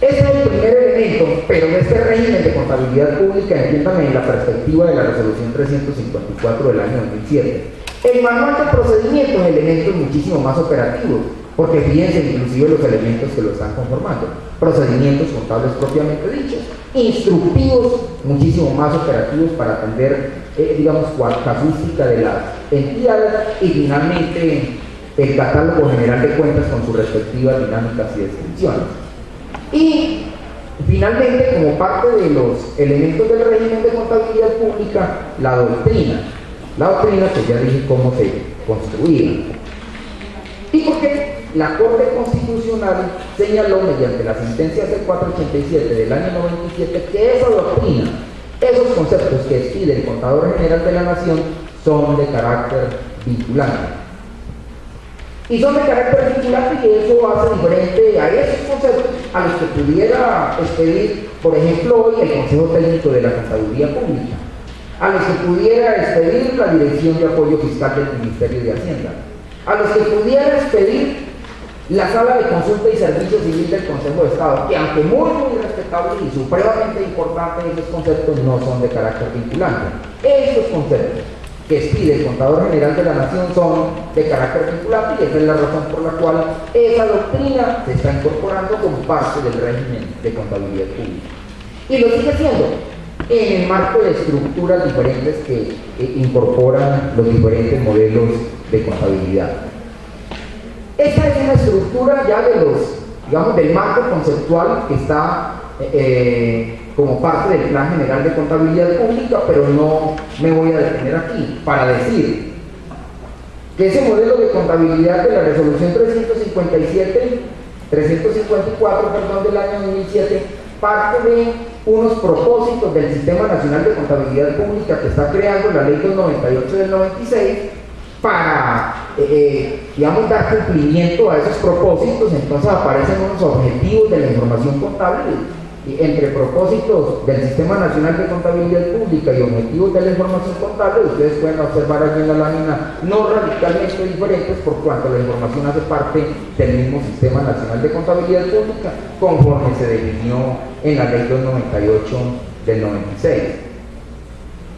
ese es el primer elemento, pero de este régimen de contabilidad pública, entiéndame en la perspectiva de la resolución 354 del año 2007. El manual de procedimientos, elementos muchísimo más operativos, porque fíjense inclusive los elementos que lo están conformando. Procedimientos contables propiamente dichos, instructivos muchísimo más operativos para atender, digamos, casuística de las entidades, y finalmente el catálogo general de cuentas con sus respectivas dinámicas y descripciones. Y finalmente, como parte de los elementos del régimen de contabilidad pública, la doctrina. La doctrina, que ya dije cómo se construía. Y porque la Corte Constitucional señaló mediante la sentencia C487 del año 97 que esa doctrina, esos conceptos que expide el Contador General de la Nación, son de carácter vinculante. Y son de carácter vinculante, y eso hace diferente a esos conceptos a los que pudiera expedir, por ejemplo, hoy el Consejo Técnico de la Contaduría Pública, a los que pudiera expedir la Dirección de Apoyo Fiscal del Ministerio de Hacienda, a los que pudiera expedir la Sala de Consulta y Servicio Civil del Consejo de Estado, que aunque muy respetable y supremamente importante, esos conceptos no son de carácter vinculante. Estos conceptos que expide el Contador General de la Nación son de carácter vinculante, y esa es la razón por la cual esa doctrina se está incorporando como parte del régimen de contabilidad pública. Y lo sigue siendo en el marco de estructuras diferentes que incorporan los diferentes modelos de contabilidad. Esta es una estructura ya de los, digamos, del marco conceptual que está como parte del Plan General de Contabilidad Pública, pero no me voy a detener aquí para decir que ese modelo de contabilidad de la resolución 354 del año 2007 parte de unos propósitos del Sistema Nacional de Contabilidad Pública que está creando la Ley 298 del 96 para, digamos, dar cumplimiento a esos propósitos. Entonces aparecen unos objetivos de la información contable. Y entre propósitos del Sistema Nacional de Contabilidad Pública y objetivos de la información contable, ustedes pueden observar allí en la lámina no radicalmente diferentes, por cuanto la información hace parte del mismo Sistema Nacional de Contabilidad Pública, conforme se definió en la Ley 298 del 96.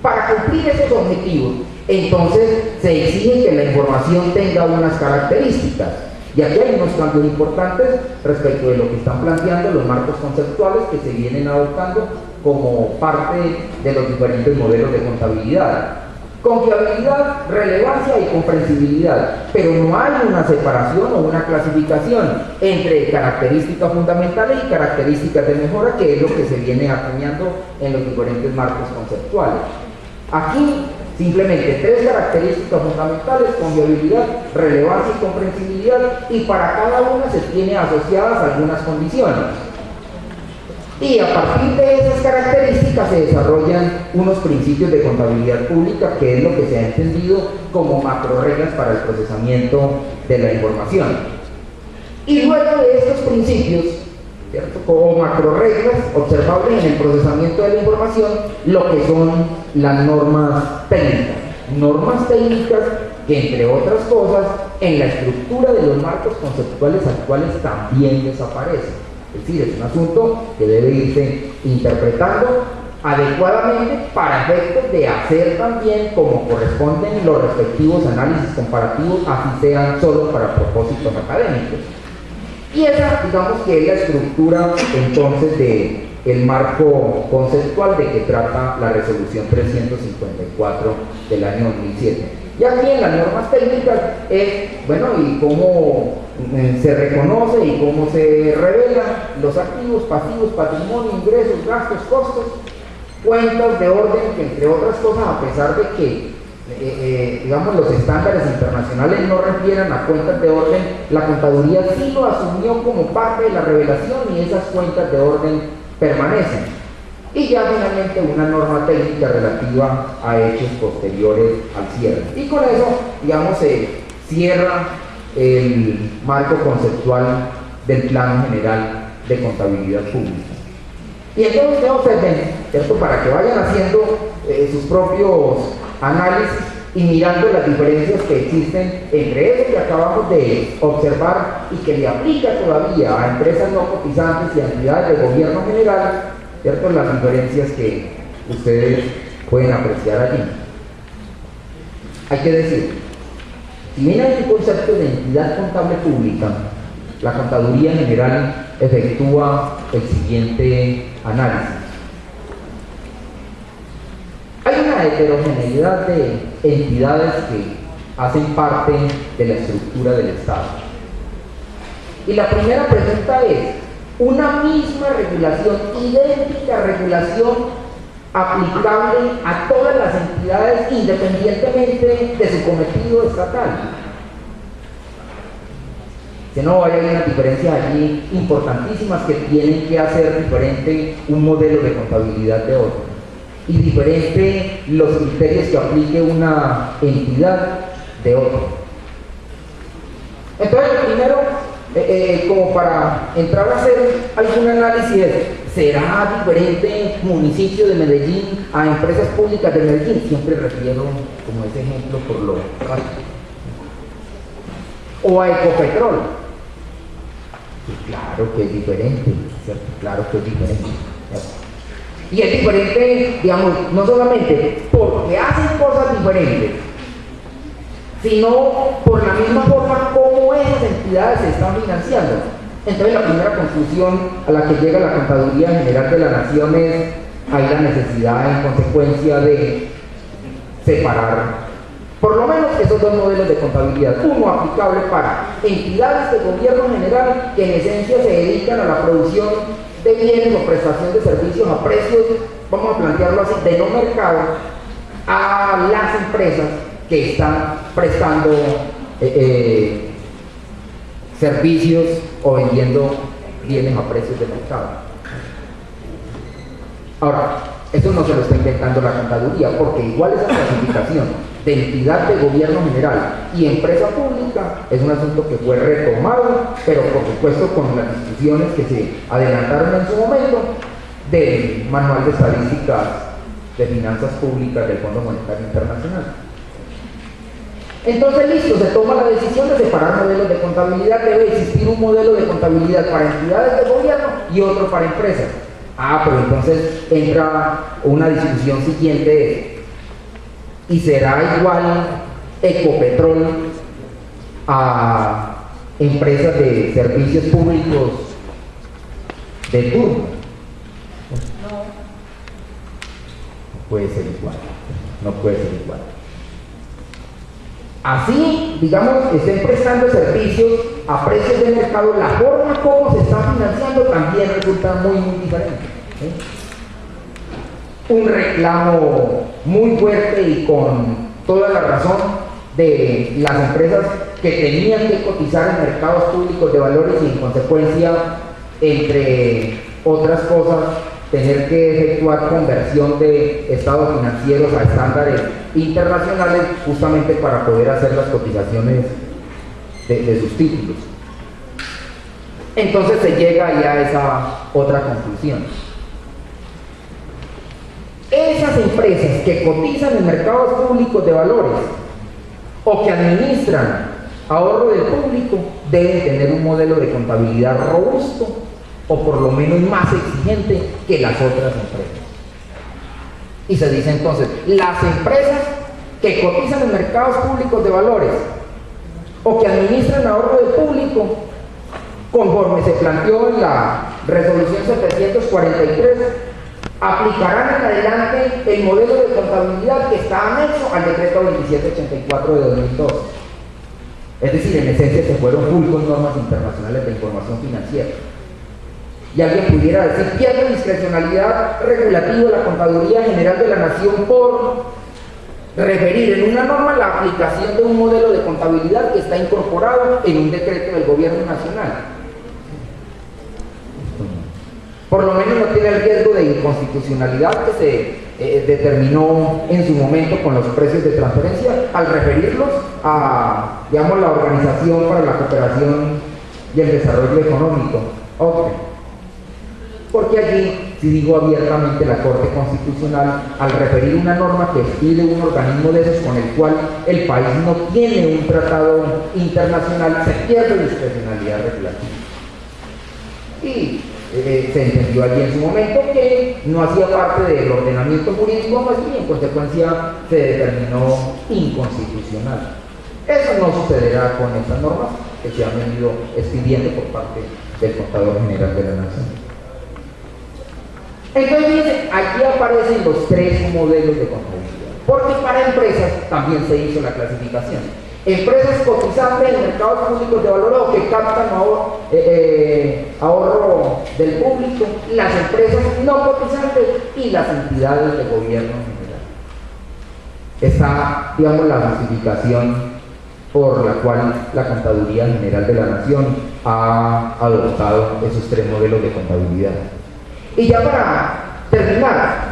Para cumplir esos objetivos, entonces se exige que la información tenga unas características. Y aquí hay unos cambios importantes respecto de lo que están planteando los marcos conceptuales que se vienen adoptando como parte de los diferentes modelos de contabilidad. Confiabilidad, relevancia y comprensibilidad, pero no hay una separación o una clasificación entre características fundamentales y características de mejora, que es lo que se viene acuñando en los diferentes marcos conceptuales. Aquí simplemente tres características fundamentales: confiabilidad, relevancia y comprensibilidad, y para cada una se tiene asociadas algunas condiciones. Y a partir de esas características se desarrollan unos principios de contabilidad pública, que es lo que se ha entendido como macroreglas para el procesamiento de la información. Y luego de estos principios, ¿cierto?, como macroreglas observables en el procesamiento de la información, lo que son las normas técnicas. Normas técnicas que, entre otras cosas, en la estructura de los marcos conceptuales actuales también desaparecen. Es decir, es un asunto que debe irse interpretando adecuadamente para efectos de hacer también como corresponden los respectivos análisis comparativos, así sean solo para propósitos académicos. Y esa, digamos que es la estructura entonces del marco conceptual de que trata la resolución 354 del año 2007. Y aquí en las normas técnicas es, bueno, y cómo se reconoce y cómo se revelan los activos, pasivos, patrimonio, ingresos, gastos, costos, cuentas de orden, que entre otras cosas, a pesar de que, digamos, los estándares internacionales no refieran a cuentas de orden, la contaduría sí lo asumió como parte de la revelación y esas cuentas de orden permanecen. Y ya finalmente una norma técnica relativa a hechos posteriores al cierre. Y con eso, digamos, se cierra el marco conceptual del Plan General de Contabilidad Pública. Y entonces ya observen, ¿cierto?, para que vayan haciendo sus propios análisis y mirando las diferencias que existen entre eso que acabamos de observar y que le aplica todavía a empresas no cotizantes y a entidades de gobierno general, ¿cierto?, las diferencias que ustedes pueden apreciar allí. Hay que decir, si bien hay un concepto de entidad contable pública, la Contaduría General efectúa el siguiente análisis. Hay una heterogeneidad de entidades que hacen parte de la estructura del Estado. Y la primera pregunta es, una misma regulación, idéntica regulación aplicable a todas las entidades independientemente de su cometido estatal. Que no hay unas diferencias allí importantísimas que tienen que hacer diferente un modelo de contabilidad de otro y diferente los criterios que aplique una entidad de otro. Entonces, primero, como para entrar a hacer algún análisis, ¿será diferente municipio de Medellín a empresas públicas de Medellín? Siempre refiero como ese ejemplo por lo fácil. O a Ecopetrol. Claro que es diferente, ¿cierto? Claro que es diferente, ¿cierto? Y es diferente, digamos, no solamente porque hacen cosas diferentes, sino por la misma forma como esas entidades se están financiando. Entonces la primera conclusión a la que llega la Contaduría General de la Nación es, hay la necesidad en consecuencia de separar por lo menos esos dos modelos de contabilidad, uno aplicable para entidades de gobierno general que en esencia se dedican a la producción de bienes o prestación de servicios a precios, vamos a plantearlo así, de no mercado, a las empresas que están prestando servicios o vendiendo bienes a precios de mercado. Ahora, esto no se lo está inventando la contaduría, porque igual esa clasificación de entidad de gobierno general y empresa pública es un asunto que fue retomado, pero por supuesto con las discusiones que se adelantaron en su momento del Manual de Estadísticas de Finanzas Públicas del Fondo Monetario Internacional. Entonces, listo, se toma la decisión de separar modelos de contabilidad. Debe existir un modelo de contabilidad para entidades de gobierno y otro para empresas. Pero entonces entra una discusión siguiente, ¿y será igual Ecopetrol a empresas de servicios públicos de turno? No puede ser igual, no puede ser igual. Así, digamos, estén prestando servicios a precios de mercado, la forma como se está financiando también resulta muy diferente, ¿sí? Un reclamo muy fuerte y con toda la razón de las empresas que tenían que cotizar en mercados públicos de valores y en consecuencia entre otras cosas, tener que efectuar conversión de estados financieros a estándares internacionales justamente para poder hacer las cotizaciones de sus títulos. Entonces se llega ya a esa otra conclusión. Esas empresas que cotizan en mercados públicos de valores o que administran ahorro del público deben tener un modelo de contabilidad robusto o por lo menos más exigente que las otras empresas. Y se dice entonces, las empresas que cotizan en mercados públicos de valores o que administran ahorro del público, conforme se planteó en la resolución 743, aplicarán en adelante el modelo de contabilidad que está anexo al decreto 2784 de 2002. Es decir, en esencia se fueron full con normas internacionales de información financiera. Y alguien pudiera decir, pierde discrecionalidad regulativa la Contaduría General de la Nación por referir en una norma la aplicación de un modelo de contabilidad que está incorporado en un decreto del Gobierno Nacional. Por lo menos no tiene el riesgo de inconstitucionalidad que se determinó en su momento con los precios de transferencia al referirlos a, digamos, la Organización para la Cooperación y el Desarrollo Económico, OCDE. Porque allí, si digo abiertamente, la Corte Constitucional, al referir una norma que expide un organismo de esos con el cual el país no tiene un tratado internacional, se pierde discrecionalidad regulativa. Y se entendió allí en su momento que no hacía parte del ordenamiento jurídico y en consecuencia se determinó inconstitucional. Eso no sucederá con estas normas que se han venido expidiendo por parte del Contador General de la Nación. Entonces dice, aquí aparecen los tres modelos de contabilidad, porque para empresas también se hizo la clasificación. Empresas cotizantes en mercados públicos de valor o que captan ahorro del público, las empresas no cotizantes y las entidades de gobierno en general. Está, digamos, la justificación por la cual la Contaduría General de la Nación ha adoptado esos tres modelos de contabilidad. Y ya para terminar,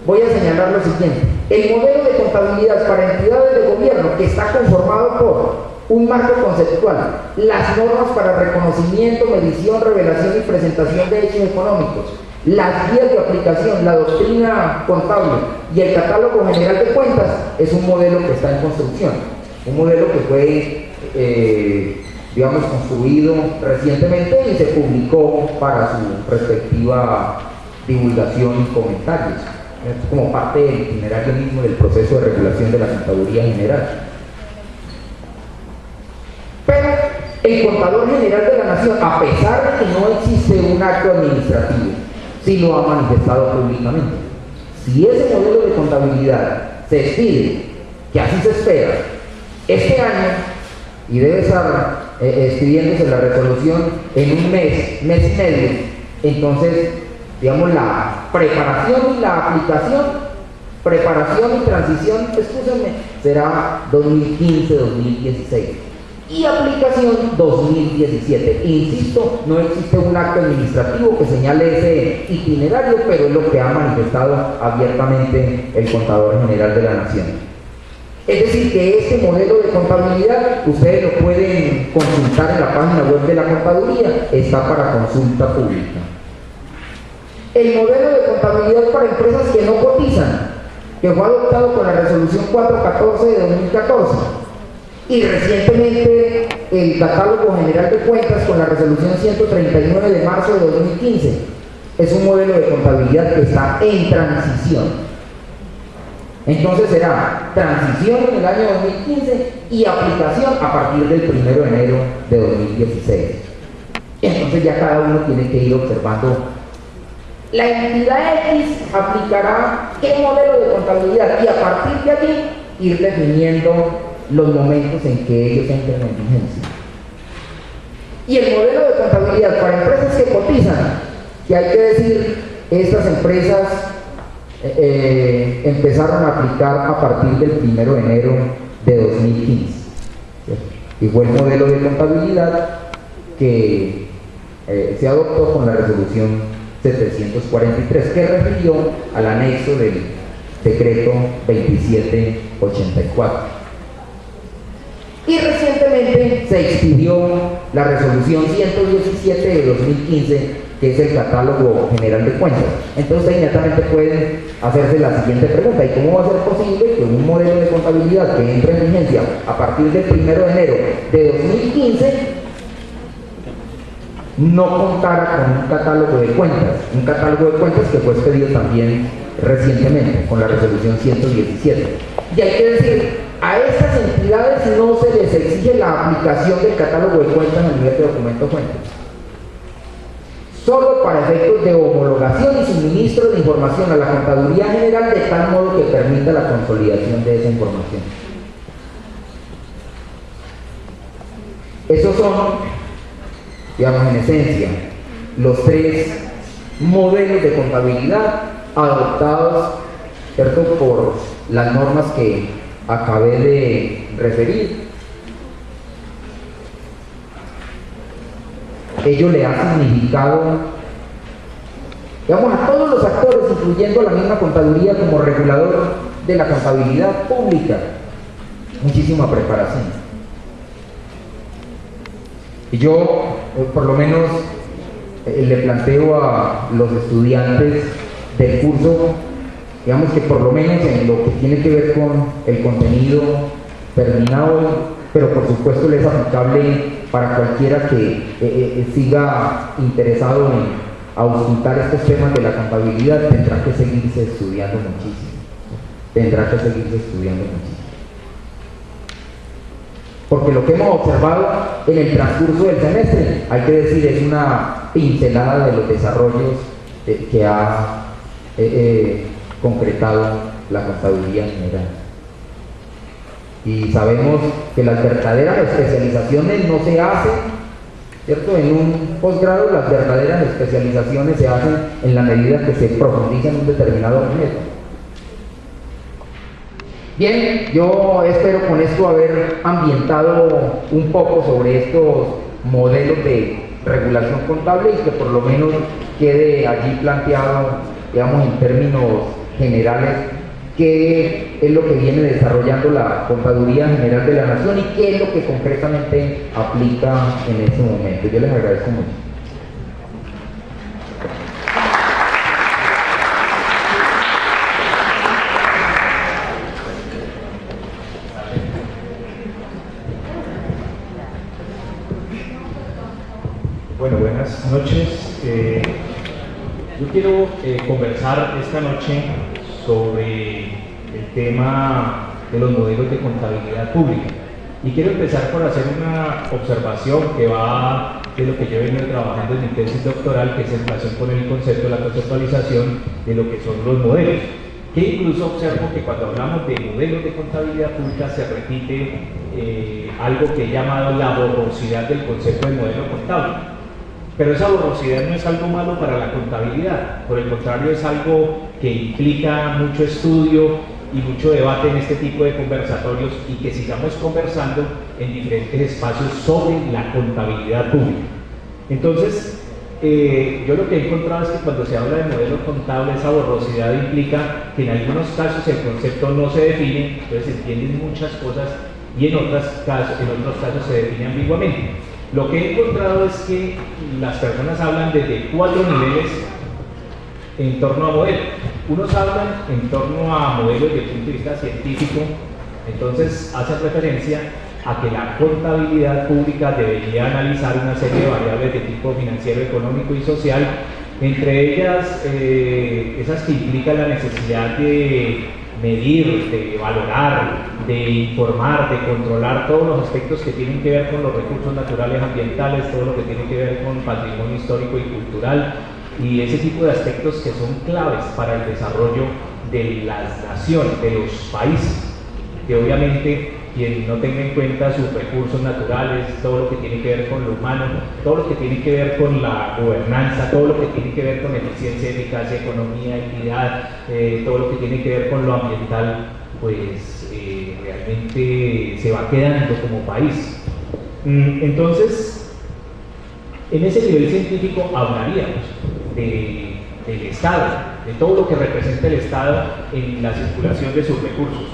voy a señalar lo siguiente. El modelo de contabilidad para entidades de gobierno, que está conformado por un marco conceptual, las normas para reconocimiento, medición, revelación y presentación de hechos económicos, las guías de aplicación, la doctrina contable y el catálogo general de cuentas, es un modelo que está en construcción. Un modelo que fue, digamos, construido recientemente y se publicó para su respectiva divulgación y comentarios, como parte del itinerario mismo del proceso de regulación de la Contaduría General. Pero el Contador General de la Nación, a pesar de que no existe un acto administrativo, sí lo ha manifestado públicamente. Si ese modelo de contabilidad se expide, que así se espera, este año, y debe estar expidiéndose la resolución en un mes y medio, entonces, digamos, la preparación y la aplicación, preparación y transición, será 2015-2016 y aplicación 2017. Insisto, no existe un acto administrativo que señale ese itinerario, pero es lo que ha manifestado abiertamente el Contador General de la Nación. Es decir, que este modelo de contabilidad ustedes lo pueden consultar en la página web de la Contaduría, está para consulta pública. El modelo de contabilidad para empresas que no cotizan, que fue adoptado con la resolución 414 de 2014 y recientemente el catálogo general de cuentas con la resolución 139 de marzo de 2015, es un modelo de contabilidad que está en transición. Entonces será transición en el año 2015 y aplicación a partir del 1 de enero de 2016. Entonces ya cada uno tiene que ir observando. La entidad X aplicará qué modelo de contabilidad y a partir de allí ir definiendo los momentos en que ellos entren en vigencia. Y el modelo de contabilidad para empresas que cotizan, que hay que decir, estas empresas empezaron a aplicar a partir del 1 de enero de 2015. Y fue el modelo de contabilidad que se adoptó con la resolución 743, que refirió al anexo del decreto 2784. Y recientemente se expidió la resolución 117 de 2015, que es el catálogo general de cuentas. Entonces inmediatamente pueden hacerse la siguiente pregunta: ¿y cómo va a ser posible que un modelo de contabilidad que entre en vigencia a partir del 1 de enero de 2015 no contara con un catálogo de cuentas? Un catálogo de cuentas que fue expedido también recientemente con la resolución 117. Y hay que decir, a estas entidades no se les exige la aplicación del catálogo de cuentas a nivel de documento fuente, solo para efectos de homologación y suministro de información a la Contaduría General, de tal modo que permita la consolidación de esa información. Esos son, digamos, en esencia, los tres modelos de contabilidad adoptados, ¿cierto?, por las normas que acabé de referir. Ello le ha significado, digamos, a todos los actores, incluyendo a la misma contaduría como regulador de la contabilidad pública, muchísima preparación. Y yo, por lo menos, le planteo a los estudiantes del curso, digamos, que por lo menos en lo que tiene que ver con el contenido terminado, pero por supuesto le es aplicable para cualquiera que siga interesado en auscultar estos temas de la contabilidad, tendrá que seguirse estudiando muchísimo. Porque lo que hemos observado en el transcurso del semestre, hay que decir, es una pincelada de los desarrollos que ha concretado la contaduría general. Y sabemos que las verdaderas especializaciones no se hacen, ¿cierto? En un posgrado las verdaderas especializaciones se hacen en la medida que se profundiza en un determinado objeto. Bien, yo espero con esto haber ambientado un poco sobre estos modelos de regulación contable y que por lo menos quede allí planteado, digamos, en términos generales, qué es lo que viene desarrollando la Contaduría General de la Nación y qué es lo que concretamente aplica en este momento. Yo les agradezco mucho.
Bueno, buenas noches. Yo quiero conversar esta noche sobre el tema de los modelos de contabilidad pública. Y quiero empezar por hacer una observación que va de lo que yo he venido trabajando en mi tesis doctoral, que es en relación con el concepto de la conceptualización de lo que son los modelos. Que incluso observo que cuando hablamos de modelos de contabilidad pública se repite algo que he llamado la borrosidad del concepto de modelo contable. Pero esa borrosidad no es algo malo para la contabilidad, por el contrario es algo que implica mucho estudio y mucho debate en este tipo de conversatorios y que sigamos conversando en diferentes espacios sobre la contabilidad pública. Entonces, yo lo que he encontrado es que cuando se habla de modelo contable, esa borrosidad implica que en algunos casos el concepto no se define, entonces se entienden muchas cosas y en otros casos se define ambiguamente. Lo que he encontrado es que las personas hablan desde 4 niveles en torno a modelos. Unos hablan en torno a modelos desde el punto de vista científico, entonces hacen referencia a que la contabilidad pública debería analizar una serie de variables de tipo financiero, económico y social, entre ellas esas que implican la necesidad de medir, de valorar, de informar, de controlar todos los aspectos que tienen que ver con los recursos naturales ambientales, todo lo que tiene que ver con patrimonio histórico y cultural y ese tipo de aspectos que son claves para el desarrollo de las naciones, de los países, que obviamente quien no tenga en cuenta sus recursos naturales, todo lo que tiene que ver con lo humano, todo lo que tiene que ver con la gobernanza, todo lo que tiene que ver con eficiencia, eficacia, economía, equidad, todo lo que tiene que ver con lo ambiental, pues realmente se va quedando como país. Entonces, en ese nivel científico hablaríamos de del Estado, de todo lo que representa el Estado en la circulación de sus recursos.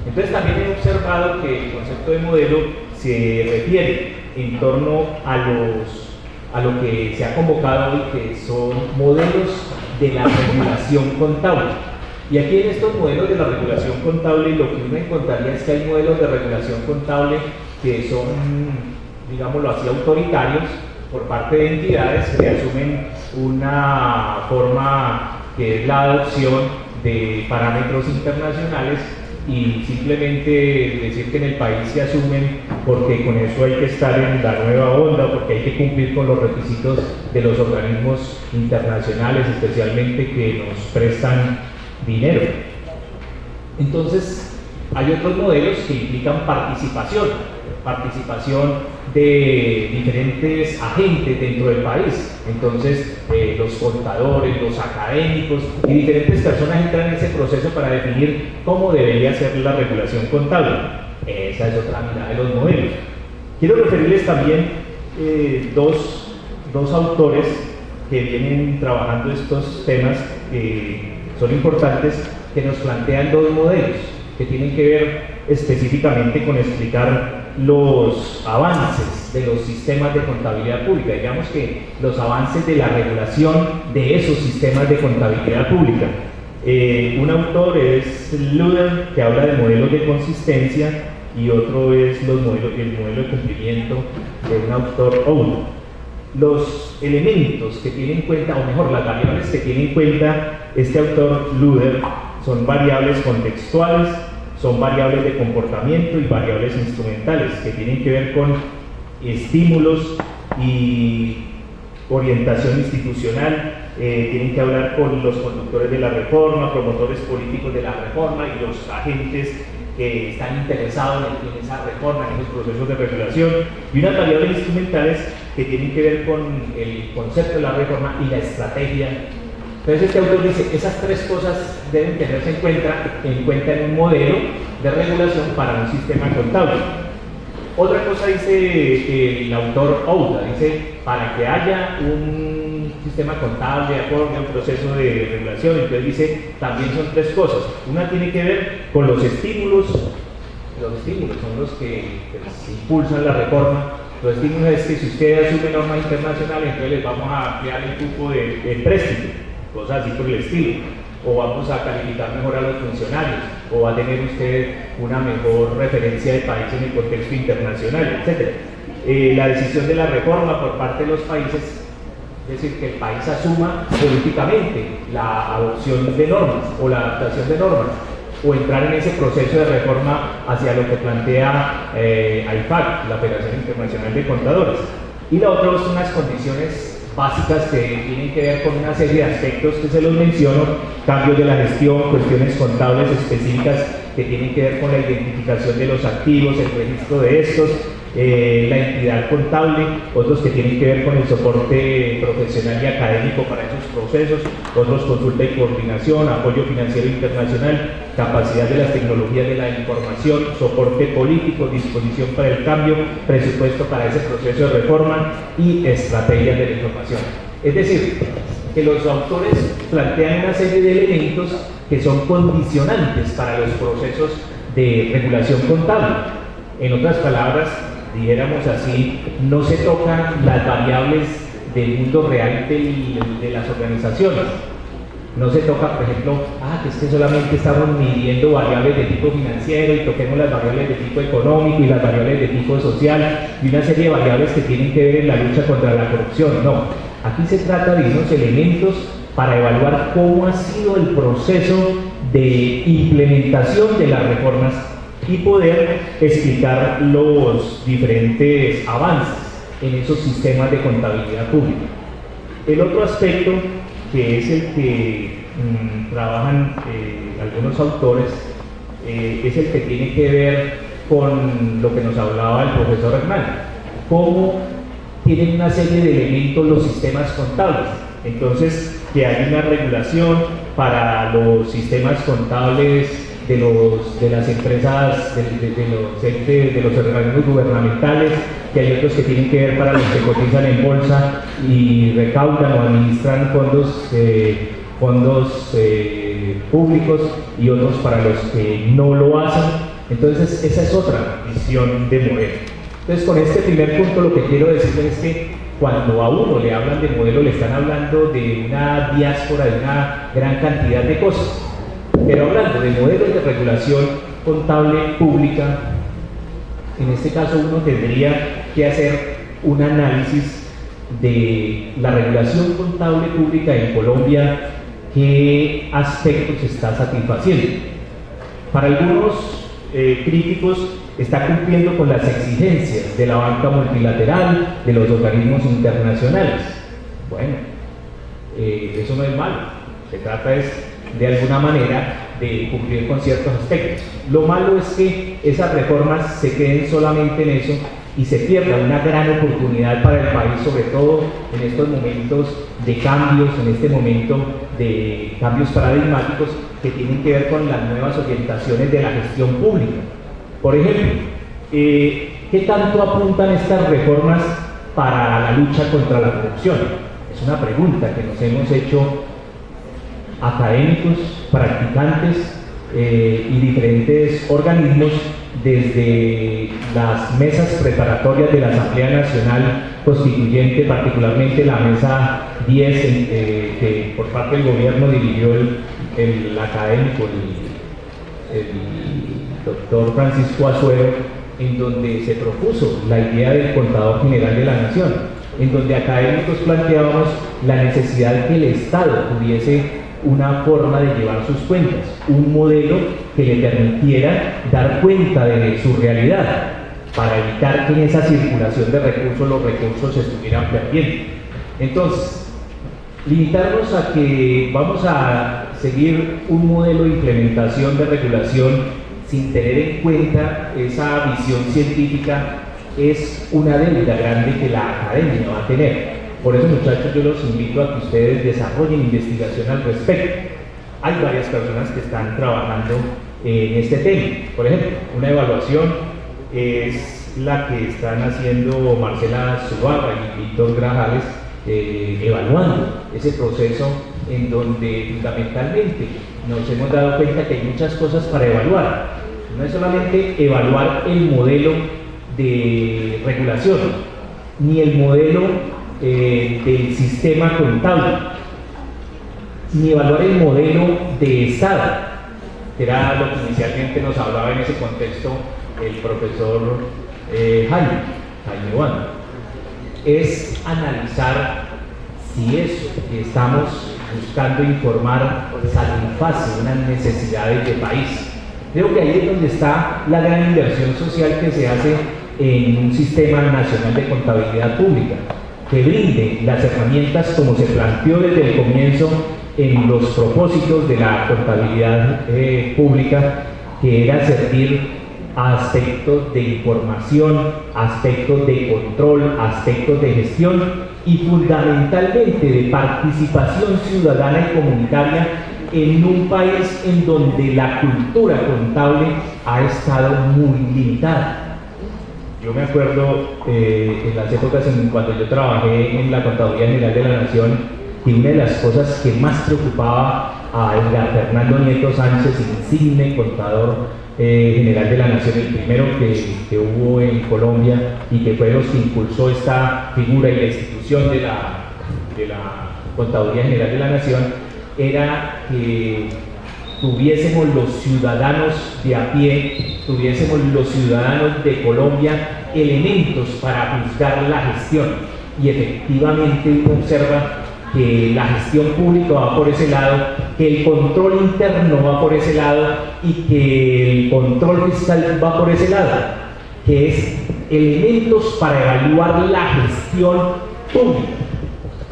Entonces también he observado que el concepto de modelo se refiere en torno a lo que se ha convocado hoy, que son modelos de la regulación contable. Y aquí en estos modelos de la regulación contable lo que uno encontraría es que hay modelos de regulación contable que son, digámoslo así, autoritarios por parte de entidades que asumen una forma que es la adopción de parámetros internacionales y simplemente decir que en el país se asumen porque con eso hay que estar en la nueva onda, porque hay que cumplir con los requisitos de los organismos internacionales, especialmente que nos prestan dinero. Entonces, hay otros modelos que implican participación de diferentes agentes dentro del país. Entonces, los contadores, los académicos y diferentes personas entran en ese proceso para definir cómo debería ser la regulación contable. Esa es otra mirada de los modelos. Quiero referirles también dos autores que vienen trabajando estos temas que son importantes, que nos plantean dos modelos que tienen que ver específicamente con explicar los avances de los sistemas de contabilidad pública, digamos que los avances de la regulación de esos sistemas de contabilidad pública. Un autor es Luder, que habla de modelos de consistencia, y otro es el modelo de cumplimiento de un autor Owen. Los elementos que tiene en cuenta, o mejor, las variables que tiene en cuenta este autor Luder son variables contextuales, son variables de comportamiento y variables instrumentales que tienen que ver con estímulos y orientación institucional, tienen que hablar con los conductores de la reforma, promotores políticos de la reforma y los agentes que están interesados en esa reforma, en esos procesos de regulación, y unas variables instrumentales que tienen que ver con el concepto de la reforma y la estrategia. Entonces este autor dice, esas tres cosas deben tenerse en cuenta en un modelo de regulación para un sistema contable. Otra cosa dice el autor Ouda, dice, para que haya un sistema contable acorde a un proceso de regulación, entonces dice, también son tres cosas. Una tiene que ver con los estímulos son los que impulsan la reforma. Los estímulos es que si usted asume normas internacionales, entonces les vamos a ampliar el cupo de préstamo, cosas así por el estilo, o vamos a calificar mejor a los funcionarios, o va a tener usted una mejor referencia de país en el contexto internacional, etc. La decisión de la reforma por parte de los países, es decir, que el país asuma políticamente la adopción de normas o la adaptación de normas, o entrar en ese proceso de reforma hacia lo que plantea AIFAC, la Federación Internacional de Contadores. Y la otra son unas condiciones básicas que tienen que ver con una serie de aspectos que se los menciono: cambios de la gestión, cuestiones contables específicas que tienen que ver con la identificación de los activos, el registro de estos, la entidad contable, otros que tienen que ver con el soporte profesional y académico para esos procesos, otros consulta y coordinación, apoyo financiero internacional, capacidad de las tecnologías de la información, soporte político, disposición para el cambio, presupuesto para ese proceso de reforma y estrategias de la información. Es decir, que los autores plantean una serie de elementos que son condicionantes para los procesos de regulación contable. En otras palabras, dijéramos así, no se tocan las variables del mundo real de las organizaciones. No se toca, por ejemplo, que es que solamente estamos midiendo variables de tipo financiero y toquemos las variables de tipo económico y las variables de tipo social y una serie de variables que tienen que ver en la lucha contra la corrupción. No, aquí se trata de unos elementos para evaluar cómo ha sido el proceso de implementación de las reformas y poder explicar los diferentes avances en esos sistemas de contabilidad pública. El otro aspecto, que es el que trabajan algunos autores, es el que tiene que ver con lo que nos hablaba el profesor Hernán, cómo tienen una serie de elementos los sistemas contables. Entonces, que hay una regulación para los sistemas contables de las empresas, de los organismos gubernamentales, que hay otros que tienen que ver para los que cotizan en bolsa y recaudan o administran fondos fondos públicos y otros para los que no lo hacen. Entonces esa es otra visión de modelo. Entonces con este primer punto lo que quiero decirles es que cuando a uno le hablan de modelo le están hablando de una diáspora, de una gran cantidad de cosas. Pero hablando de modelos de regulación contable pública, en este caso uno tendría que hacer un análisis de la regulación contable pública en Colombia, qué aspectos está satisfaciendo. Para algunos críticos está cumpliendo con las exigencias de la banca multilateral, de los organismos internacionales. Bueno, eso no es malo, se trata es de alguna manera de cumplir con ciertos aspectos. Lo malo es que esas reformas se queden solamente en eso y se pierda una gran oportunidad para el país, sobre todo en estos momentos de cambios, en este momento de cambios paradigmáticos que tienen que ver con las nuevas orientaciones de la gestión pública. Por ejemplo, ¿qué tanto apuntan estas reformas para la lucha contra la corrupción? Es una pregunta que nos hemos hecho académicos, practicantes y diferentes organismos desde las mesas preparatorias de la Asamblea Nacional Constituyente, particularmente la mesa 10 que por parte del gobierno dirigió el académico, el doctor Francisco Azuero, en donde se propuso la idea del Contador General de la Nación, en donde académicos planteábamos la necesidad de que el Estado tuviese una forma de llevar sus cuentas, un modelo que le permitiera dar cuenta de su realidad para evitar que en esa circulación de recursos los recursos se estuvieran perdiendo. Entonces, limitarnos a que vamos a seguir un modelo de implementación de regulación sin tener en cuenta esa visión científica es una deuda grande que la academia va a tener. Por eso, muchachos, yo los invito a que ustedes desarrollen investigación al respecto. Hay varias personas que están trabajando en este tema. Por ejemplo, una evaluación es la que están haciendo Marcela Zuluaga y Víctor Grajales, evaluando ese proceso en donde fundamentalmente nos hemos dado cuenta que hay muchas cosas para evaluar. No es solamente evaluar el modelo de regulación, ni el modelo del sistema contable, ni evaluar el modelo de Estado, que era lo que inicialmente nos hablaba en ese contexto el profesor Jaime Wanda. Es analizar si eso que estamos buscando informar satisface unas necesidades de país. Creo que ahí es donde está la gran inversión social que se hace en un sistema nacional de contabilidad pública, que brinde las herramientas como se planteó desde el comienzo en los propósitos de la contabilidad pública, que era servir a aspectos de información, aspectos de control, aspectos de gestión y fundamentalmente de participación ciudadana y comunitaria en un país en donde la cultura contable ha estado muy limitada. Yo me acuerdo en las épocas cuando yo trabajé en la Contaduría General de la Nación, que una de las cosas que más preocupaba a Edgar Fernando Nieto Sánchez, insigne contador general de la Nación, el primero que hubo en Colombia y que fue los que impulsó esta figura y la institución de la Contaduría General de la Nación, era que tuviésemos los ciudadanos de a pie, tuviésemos los ciudadanos de Colombia elementos para juzgar la gestión. Y efectivamente uno observa que la gestión pública va por ese lado, que el control interno va por ese lado y que el control fiscal va por ese lado, que es elementos para evaluar la gestión pública.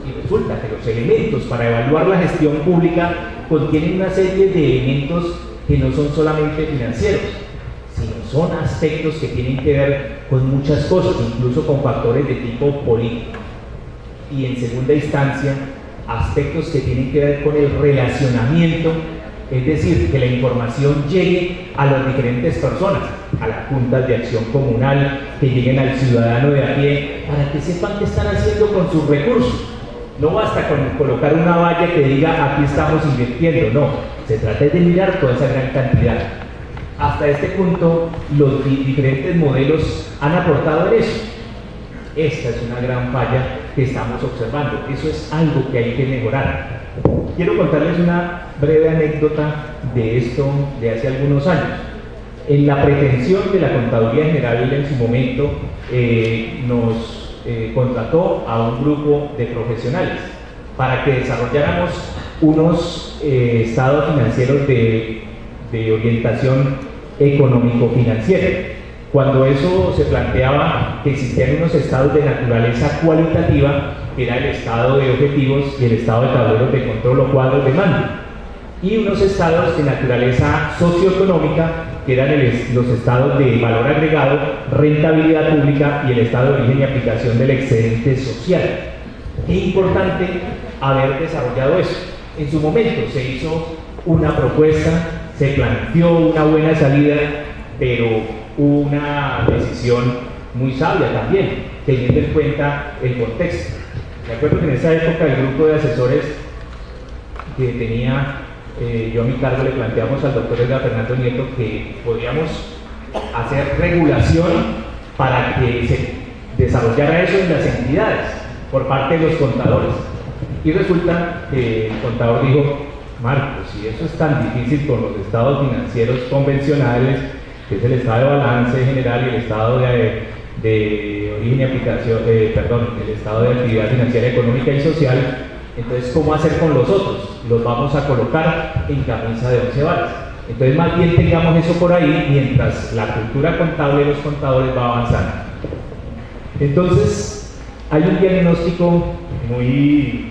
Y resulta que los elementos para evaluar la gestión pública contienen una serie de elementos que no son solamente financieros, sino son aspectos que tienen que ver con muchas cosas, incluso con factores de tipo político. Y en segunda instancia, aspectos que tienen que ver con el relacionamiento, es decir, que la información llegue a las diferentes personas, a las juntas de acción comunal, que lleguen al ciudadano de a pie, para que sepan qué están haciendo con sus recursos. No basta con colocar una valla que diga aquí estamos invirtiendo, no, se trata de mirar toda esa gran cantidad. Hasta este punto los diferentes modelos han aportado en eso. Esta es una gran falla que estamos observando, eso es algo que hay que mejorar. Quiero contarles una breve anécdota de esto de hace algunos años. En la pretensión de la Contaduría General en su momento nos contrató a un grupo de profesionales para que desarrolláramos unos estados financieros de orientación económico-financiera. Cuando eso se planteaba que existían unos estados de naturaleza cualitativa, que era el estado de objetivos y el estado de tableros de control o cuadros de mando, y unos estados de naturaleza socioeconómica, que eran los estados de valor agregado, rentabilidad pública y el estado de origen y aplicación del excedente social. Qué importante haber desarrollado eso. En su momento se hizo una propuesta, se planteó una buena salida, pero hubo una decisión muy sabia también, teniendo en cuenta el contexto. Recuerdo que en esa época el grupo de asesores que tenía yo a mi cargo le planteamos al doctor Edgar Fernando Nieto que podíamos hacer regulación para que se desarrollara eso en las entidades por parte de los contadores. Y resulta que el contador dijo: Marcos, si eso es tan difícil con los estados financieros convencionales, que es el estado de balance general y el estado de origen y aplicación, el estado de actividad financiera, económica y social, entonces, ¿cómo hacer con los otros? Los vamos a colocar en camisa de 11 varas. Entonces, más bien tengamos eso por ahí mientras la cultura contable de los contadores va avanzando. Entonces, hay un diagnóstico muy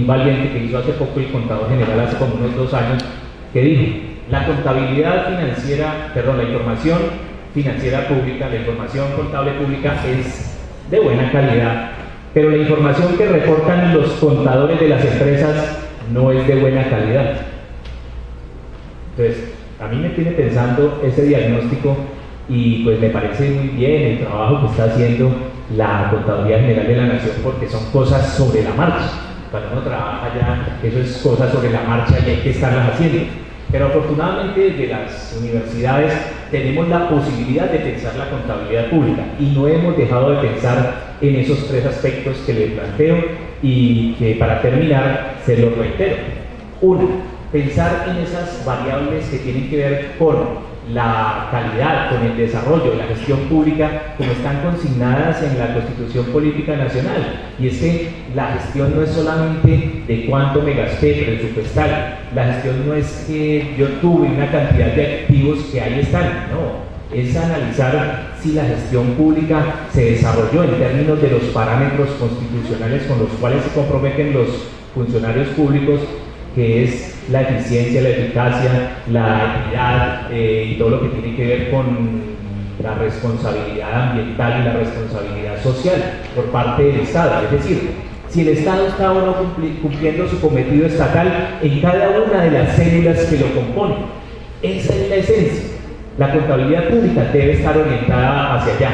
valiente que hizo hace poco el contador general, hace como unos 2 años, que dijo: la contabilidad financiera, la información financiera pública, la información contable pública es de buena calidad, pero la información que reportan los contadores de las empresas no es de buena calidad. Entonces, a mí me tiene pensando ese diagnóstico y pues me parece muy bien el trabajo que está haciendo la Contaduría General de la Nación, porque son cosas sobre la marcha. Cuando uno trabaja ya, eso es cosas sobre la marcha y hay que estarlas haciendo. Pero afortunadamente desde las universidades tenemos la posibilidad de pensar la contabilidad pública y no hemos dejado de pensar en esos 3 aspectos que les planteo y que para terminar se los reitero. 1. Pensar en esas variables que tienen que ver con la calidad, con el desarrollo, la gestión pública, como están consignadas en la Constitución Política Nacional. Y es que la gestión no es solamente de cuánto me gasté presupuestal, la gestión no es que yo tuve una cantidad de activos que ahí están, no, es analizar si la gestión pública se desarrolló en términos de los parámetros constitucionales con los cuales se comprometen los funcionarios públicos, que es la eficiencia, la eficacia, la equidad y todo lo que tiene que ver con la responsabilidad ambiental y la responsabilidad social por parte del Estado. Es decir, si el Estado está o no cumpliendo su cometido estatal en cada una de las células que lo componen. Esa es la esencia. La contabilidad pública debe estar orientada hacia allá.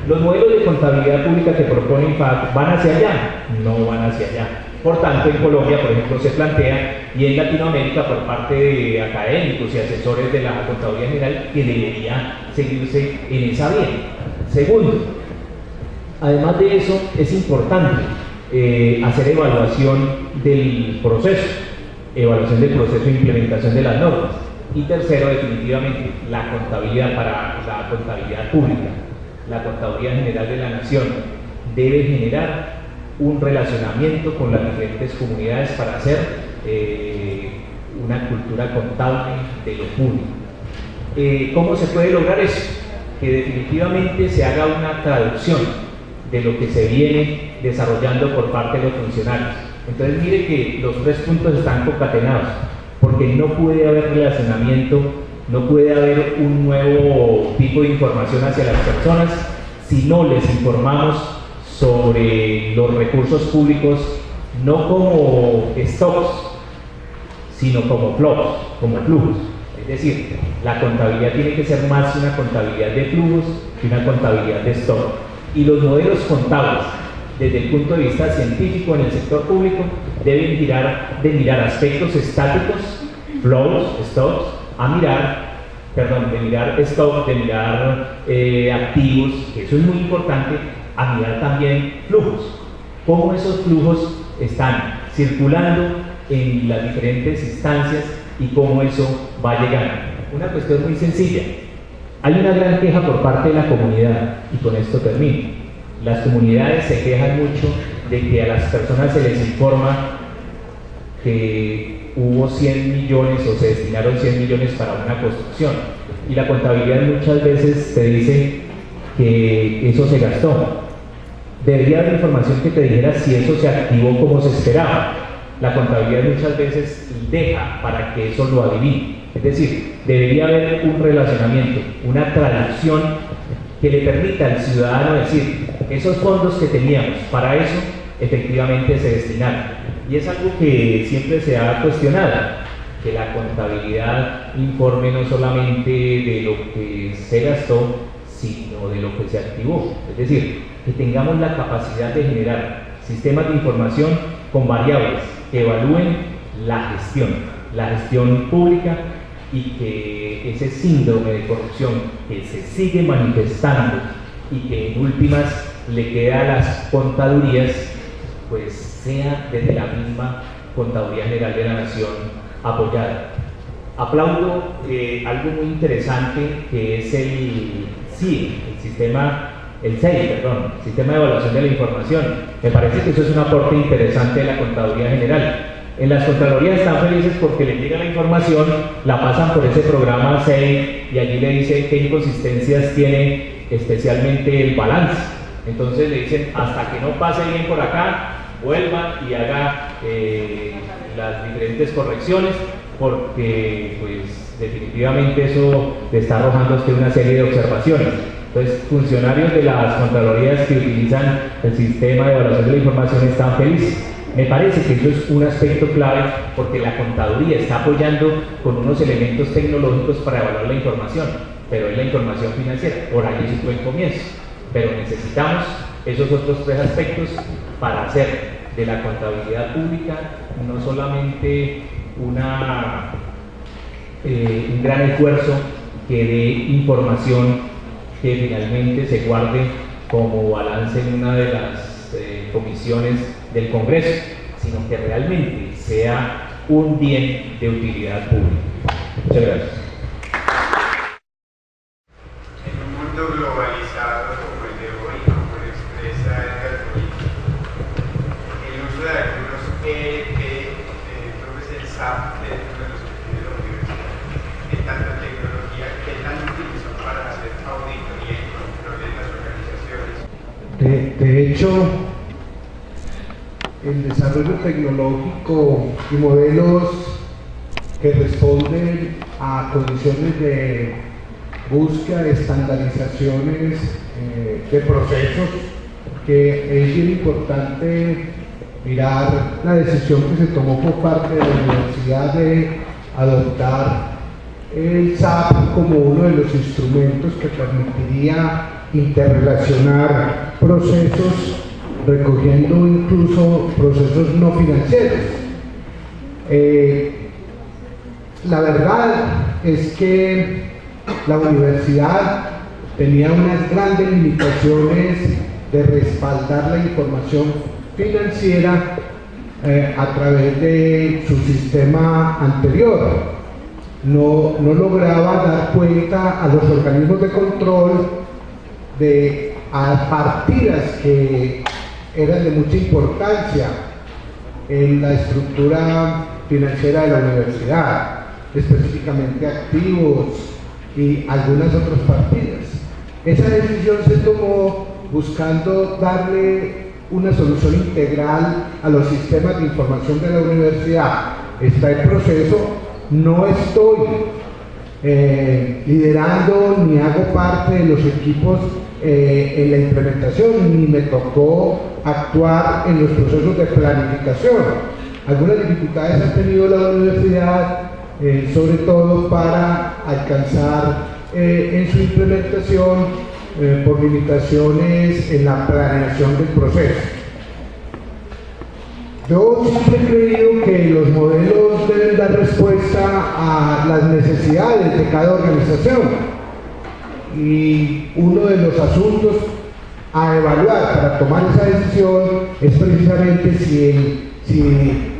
Los modelos de contabilidad pública que propone INFAC van hacia allá, no van hacia allá. Por tanto, en Colombia, por ejemplo, se plantea, y en Latinoamérica por parte de académicos y asesores de la Contaduría General, que debería seguirse en esa vía. Segundo, además de eso, es importante hacer evaluación del proceso de implementación de las normas. Y tercero, definitivamente, la contabilidad para la contabilidad pública. La Contaduría General de la Nación debe generar un relacionamiento con las diferentes comunidades para hacer una cultura contable de lo público. ¿Cómo se puede lograr eso? Que definitivamente se haga una traducción de lo que se viene desarrollando por parte de los funcionarios. Entonces mire que los 3 puntos están concatenados, porque no puede haber relacionamiento, no puede haber un nuevo tipo de información hacia las personas si no les informamos sobre los recursos públicos, no como stocks, sino como flujos. Es decir, la contabilidad tiene que ser más una contabilidad de flujos que una contabilidad de stock. Y los modelos contables, desde el punto de vista científico en el sector público, deben de mirar aspectos estáticos, flows, stocks, de mirar stock, de mirar activos, que eso es muy importante, a mirar también flujos. Cómo esos flujos están circulando en las diferentes instancias y cómo eso va llegando. Una cuestión muy sencilla. Hay una gran queja por parte de la comunidad, y con esto termino. Las comunidades se quejan mucho de que a las personas se les informa que hubo 100 millones o se destinaron 100 millones para una construcción, y la contabilidad muchas veces te dice que eso se gastó. Debería haber información que te dijera si eso se activó como se esperaba. La contabilidad muchas veces deja para que eso lo adivine. Es decir, debería haber un relacionamiento, una traducción que le permita al ciudadano decir, esos fondos que teníamos para eso, efectivamente se destinaron. Y es algo que siempre se ha cuestionado, que la contabilidad informe no solamente de lo que se gastó, sino de lo que se activó. Es decir, que tengamos la capacidad de generar sistemas de información con variables que evalúen la gestión pública, y que ese síndrome de corrupción que se sigue manifestando y que en últimas le queda a las contadurías, pues sea desde la misma Contaduría General de la Nación apoyada. Aplaudo algo muy interesante que es el Sistema de Evaluación de la Información. Me parece que eso es un aporte interesante de la Contaduría General. En las Contralorías están felices porque les llega la información, la pasan por ese programa SEI y allí le dicen qué inconsistencias tiene especialmente el balance. Entonces le dicen, hasta que no pase bien por acá, vuelva y haga las diferentes correcciones, porque pues definitivamente eso le está arrojando a usted una serie de observaciones. Entonces, funcionarios de las Contralorías que utilizan el sistema de evaluación de la información están felices. Me parece que eso es un aspecto clave, porque la contaduría está apoyando con unos elementos tecnológicos para evaluar la información, pero es la información financiera, por ahí es un buen comienzo. Pero necesitamos esos otros tres aspectos para hacer de la contabilidad pública no solamente un gran esfuerzo que dé información que finalmente se guarde como balance en una de las comisiones del Congreso, sino que realmente sea un bien de utilidad pública. Muchas gracias.
En un mundo globalizado como el de hoy, como lo expresa el algoritmo, el uso de algunos ERP, creo que es el SAP dentro de los estudios de la universidad, de tanta tecnología, ¿qué tan útiles son para hacer auditoría y control en las organizaciones?
De hecho, el desarrollo tecnológico y modelos que responden a condiciones de búsqueda, estandarizaciones de procesos, que es bien importante mirar la decisión que se tomó por parte de la universidad de adoptar el SAP como uno de los instrumentos que permitiría interrelacionar procesos, recogiendo incluso procesos no financieros. La verdad es que la universidad tenía unas grandes limitaciones de respaldar la información financiera a través de su sistema anterior. No lograba dar cuenta a los organismos de control a partidas que eran de mucha importancia en la estructura financiera de la universidad, específicamente activos y algunas otras partidas. Esa decisión se tomó buscando darle una solución integral a los sistemas de información de la universidad. Está el proceso, no estoy liderando ni hago parte de los equipos en la implementación, ni me tocó actuar en los procesos de planificación. Algunas dificultades ha tenido la universidad, sobre todo para alcanzar en su implementación por limitaciones en la planeación del proceso. Yo siempre he creído que los modelos deben dar respuesta a las necesidades de cada organización, y uno de los asuntos a evaluar para tomar esa decisión es precisamente si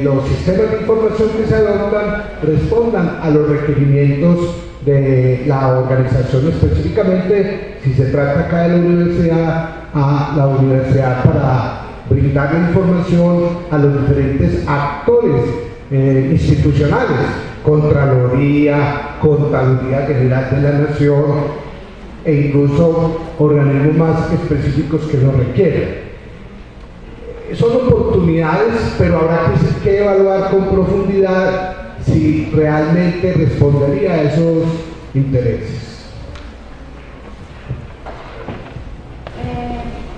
los sistemas de información que se adoptan respondan a los requerimientos de la organización, específicamente si se trata acá de la universidad, a la universidad para brindar la información a los diferentes actores institucionales, Contraloría, Contaduría General de la Nación e incluso organismos más específicos que lo requieren. Son oportunidades, pero habrá que evaluar con profundidad si realmente respondería a esos intereses.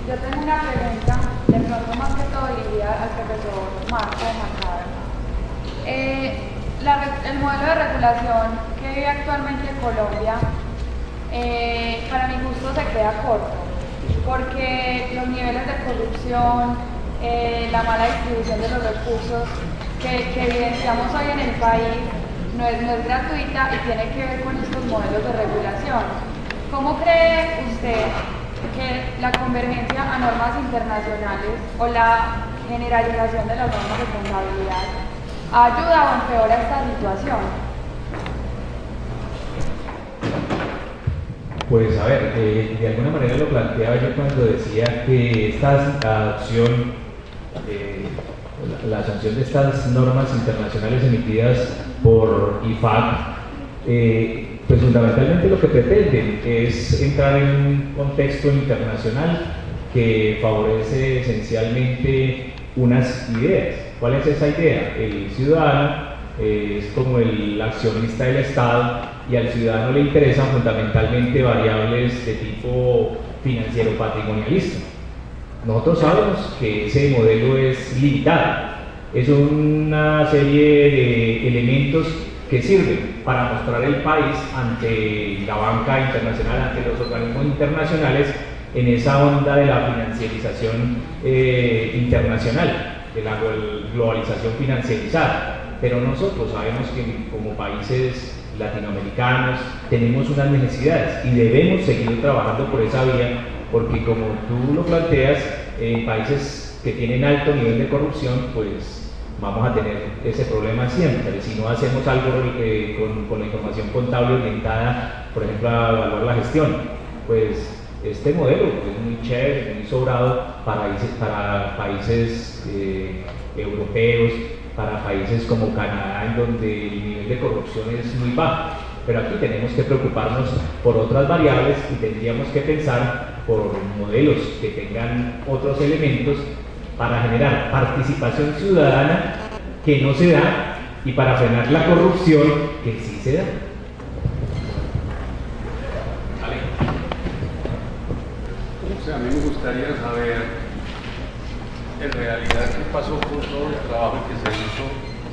Yo tengo una pregunta, de pronto más que todo diría al profesor Marco Mancada. El modelo de regulación que vive actualmente en Colombia, para mi gusto se queda corto, porque los niveles de corrupción, la mala distribución de los recursos que evidenciamos hoy en el país no es gratuita y tiene que ver con estos modelos de regulación. ¿Cómo cree usted que la convergencia a normas internacionales o la generalización de las normas de contabilidad ayuda o empeora esta situación?
Pues a ver, de alguna manera lo planteaba yo cuando decía que esta adopción, la sanción de estas normas internacionales emitidas por IFAC, pues fundamentalmente lo que pretenden es entrar en un contexto internacional que favorece esencialmente unas ideas. ¿Cuál es esa idea? El ciudadano es como el accionista del Estado y al ciudadano le interesan fundamentalmente variables de tipo financiero patrimonialista. Nosotros sabemos que ese modelo es limitado, es una serie de elementos que sirven para mostrar el país ante la banca internacional, ante los organismos internacionales, en esa onda de la financiarización internacional, de la globalización financiarizada. Pero nosotros sabemos que como países latinoamericanos tenemos unas necesidades y debemos seguir trabajando por esa vía, porque como tú lo planteas, en países que tienen alto nivel de corrupción, pues vamos a tener ese problema siempre. Si no hacemos algo con la información contable orientada, por ejemplo, a evaluar la gestión, pues este modelo es muy chévere, muy sobrado para países europeos, para países como Canadá, en donde el nivel de corrupción es muy bajo. Pero aquí tenemos que preocuparnos por otras variables y tendríamos que pensar por modelos que tengan otros elementos para generar participación ciudadana que no se da y para frenar la corrupción que sí se da.
A mí me gustaría saber en realidad qué pasó con todo el trabajo que se hizo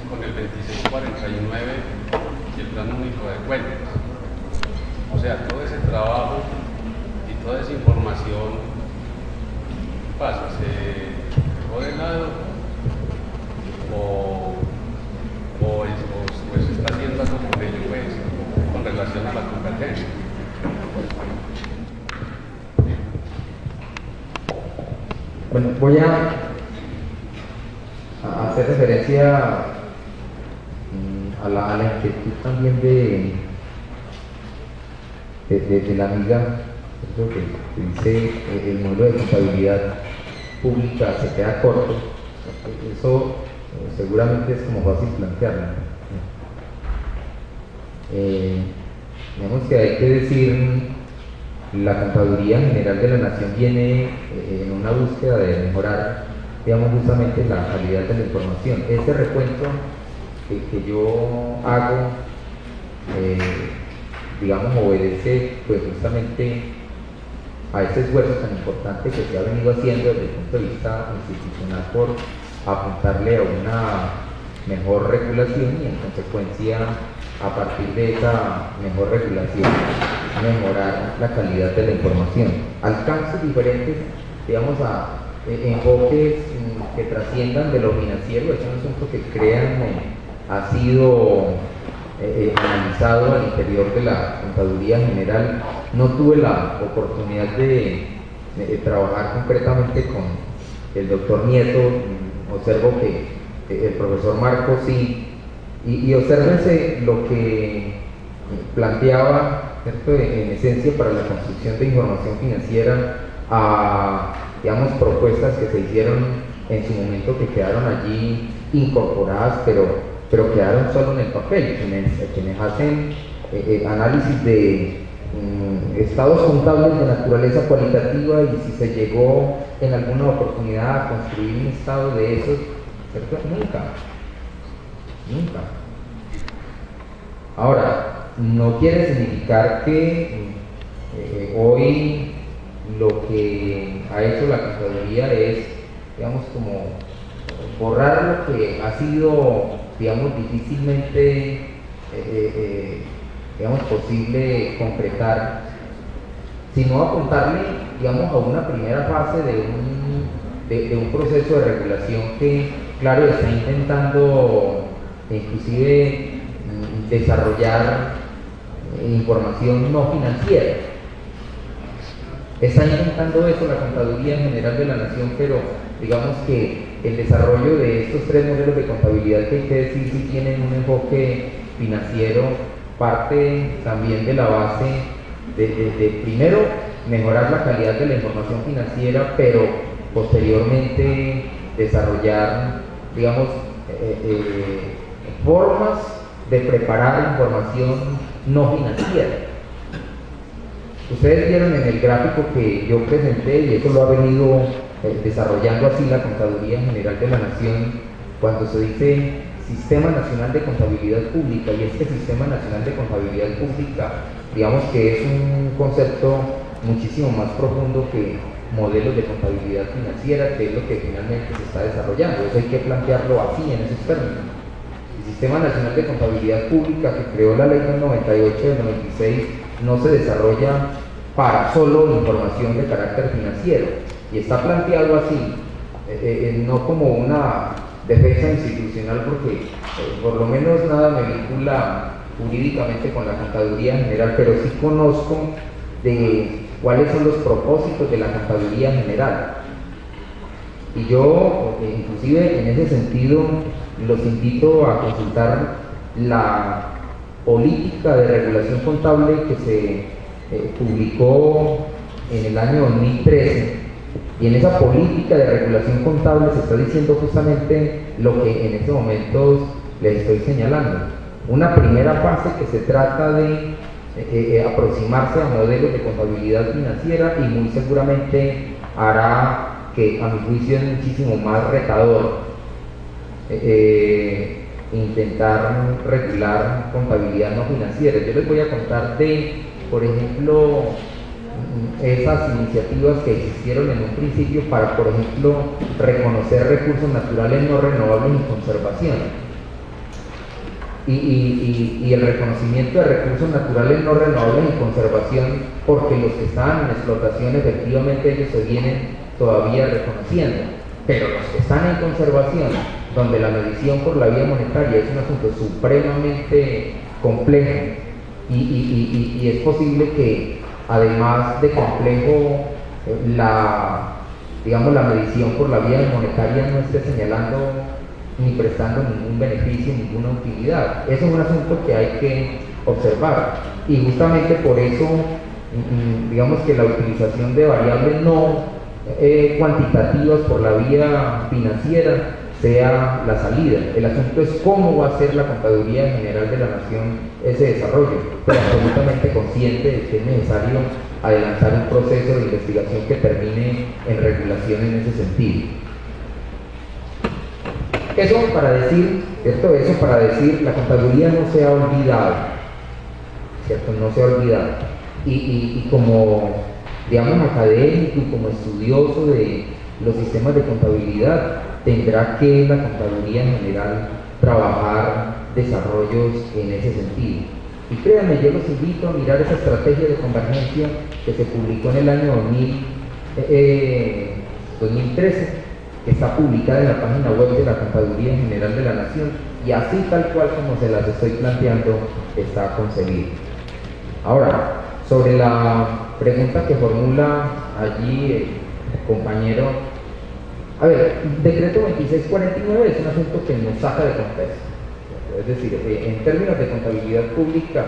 con el 2649 y el Plan Único de Cuentas. O sea, todo ese trabajo y toda esa información, ¿qué pasa? ¿Se dejó de lado o se está haciendo algo con ello, pues, con relación a la competencia?
Bueno, voy a hacer referencia a la inquietud también de la amiga, creo que dice el modelo de contabilidad pública se queda corto. Eso seguramente es como fácil plantearlo. Digamos que hay que decir, la Contaduría General de la Nación viene en una búsqueda de mejorar, digamos, justamente la calidad de la información. Este recuento que yo hago, digamos, obedece pues justamente a ese esfuerzo tan importante que se ha venido haciendo desde el punto de vista institucional por apuntarle a una mejor regulación y en consecuencia a partir de esa mejor regulación mejorar la calidad de la información. Alcances diferentes, digamos, a enfoques que trasciendan de lo financiero. Es un asunto que, créanme, ha sido analizado al interior de la Contaduría General. No tuve la oportunidad de trabajar concretamente con el doctor Nieto. Observo que el profesor Marcos sí, y obsérvense lo que planteaba, ¿cierto?, en esencia para la construcción de información financiera a, digamos, propuestas que se hicieron en su momento que quedaron allí incorporadas, pero quedaron solo en el papel. Quienes hacen análisis de estados contables de naturaleza cualitativa y si se llegó en alguna oportunidad a construir un estado de esos, ¿cierto? Nunca. Ahora, no quiere significar que hoy lo que ha hecho la Contaduría es, digamos, como borrar lo que ha sido, digamos, difícilmente digamos, posible concretar, sino apuntarle, digamos, a una primera fase de un proceso de regulación que, claro, está intentando inclusive desarrollar información no financiera. Está intentando eso la Contaduría General de la Nación, pero digamos que el desarrollo de estos tres modelos de contabilidad, que hay que decir si tienen un enfoque financiero, parte también de la base de primero mejorar la calidad de la información financiera, pero posteriormente desarrollar, digamos, formas de preparar información no financiera. Ustedes vieron en el gráfico que yo presenté, y eso lo ha venido desarrollando así la Contaduría General de la Nación, cuando se dice Sistema Nacional de Contabilidad Pública, y este Sistema Nacional de Contabilidad Pública, digamos que es un concepto muchísimo más profundo que modelos de contabilidad financiera, que es lo que finalmente se está desarrollando. Eso hay que plantearlo así, en esos términos. El Sistema Nacional de Contabilidad Pública, que creó la Ley del 98 del 96, no se desarrolla para solo información de carácter financiero, y está planteado así, no como una defensa institucional, porque por lo menos nada me vincula jurídicamente con la Contaduría General, pero sí conozco de cuáles son los propósitos de la Contaduría General. Y yo, inclusive en ese sentido, los invito a consultar la política de regulación contable que se publicó en el año 2013, y en esa política de regulación contable se está diciendo justamente lo que en estos momentos les estoy señalando. Una primera fase que se trata de aproximarse a modelos de contabilidad financiera, y muy seguramente hará que, a mi juicio, es muchísimo más retador intentar regular contabilidad no financiera. Yo les voy a contar de, por ejemplo, esas iniciativas que existieron en un principio para, por ejemplo, reconocer recursos naturales no renovables y conservación. Y el reconocimiento de recursos naturales no renovables y conservación, porque los que estaban en explotación efectivamente ellos se vienen todavía reconociendo, pero los que están en conservación, donde la medición por la vía monetaria es un asunto supremamente complejo, y es posible que, además de complejo, la medición por la vía monetaria no esté señalando ni prestando ningún beneficio, ninguna utilidad. Eso es un asunto que hay que observar, y justamente por eso, digamos que la utilización de variables no cuantitativas por la vía financiera sea la salida. El asunto es cómo va a ser la Contaduría General de la Nación ese desarrollo, pero absolutamente consciente de que es necesario adelantar un proceso de investigación que termine en regulación en ese sentido. Eso para decir, ¿cierto? Eso para decir, la contaduría no se ha olvidado, ¿cierto? No se ha olvidado. Y como, digamos, académico y como estudioso de los sistemas de contabilidad, tendrá que la Contaduría en general trabajar desarrollos en ese sentido.
Y créanme, yo los invito a mirar esa estrategia de convergencia que se publicó en el año 2013, que está publicada en la página web de la Contaduría General de la Nación, y así tal cual como se las estoy planteando está concebido. Ahora, sobre la pregunta que formula allí el compañero, a ver, el decreto 2649 es un asunto que nos saca de contexto. Es decir, en términos de contabilidad pública,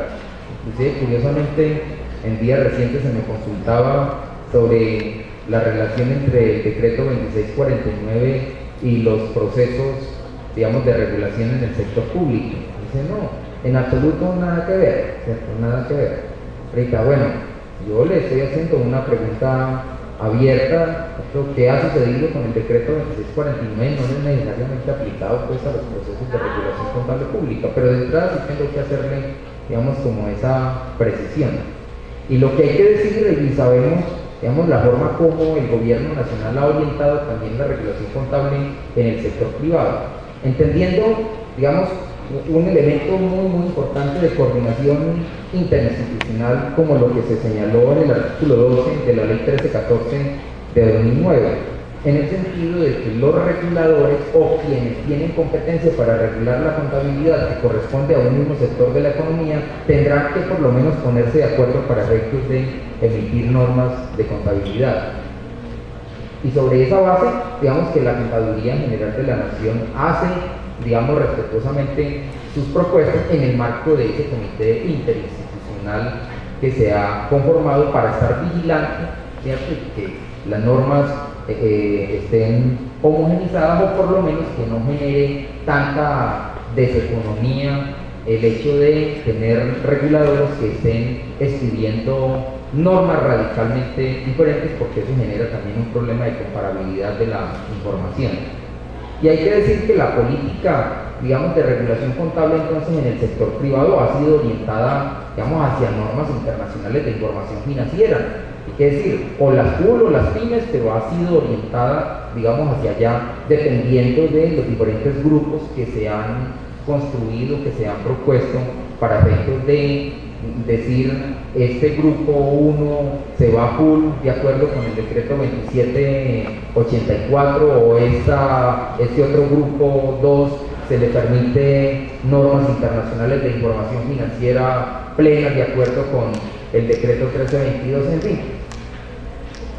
inclusive curiosamente en días recientes se me consultaba sobre la relación entre el decreto 2649 y los procesos, digamos, de regulación en el sector público. Dice, no, en absoluto nada que ver, ¿cierto? Nada que ver. Ahorita, bueno, yo le estoy haciendo una pregunta abierta, lo que ha sucedido con el decreto 2649 no es necesariamente aplicado pues a los procesos de regulación contable pública, pero de entrada sí tengo que hacerle, digamos, como esa precisión. Y lo que hay que decir, y sabemos, digamos, la forma como el gobierno nacional ha orientado también la regulación contable en el sector privado, entendiendo, digamos, un elemento muy importante de coordinación interinstitucional, como lo que se señaló en el artículo 12 de la ley 1314 de 2009, en el sentido de que los reguladores o quienes tienen competencia para regular la contabilidad que corresponde a un mismo sector de la economía tendrán que por lo menos ponerse de acuerdo para efectos de emitir normas de contabilidad. Y sobre esa base, digamos que la Contaduría General de la Nación hace, digamos, respetuosamente sus propuestas en el marco de ese comité interinstitucional que se ha conformado para estar vigilante, ¿cierto?, y que las normas estén homogenizadas, o por lo menos que no genere tanta deseconomía el hecho de tener reguladores que estén expidiendo normas radicalmente diferentes, porque eso genera también un problema de comparabilidad de la información. Y hay que decir que la política, digamos, de regulación contable entonces en el sector privado ha sido orientada, digamos, hacia normas internacionales de información financiera. Hay que decir, o las PUL o las pymes, pero ha sido orientada, digamos, hacia allá, dependiendo de los diferentes grupos que se han construido, que se han propuesto para efectos de decir, este grupo 1 se va full de acuerdo con el decreto 2784, o este otro grupo 2 se le permite normas internacionales de información financiera plenas de acuerdo con el decreto 1322, en fin.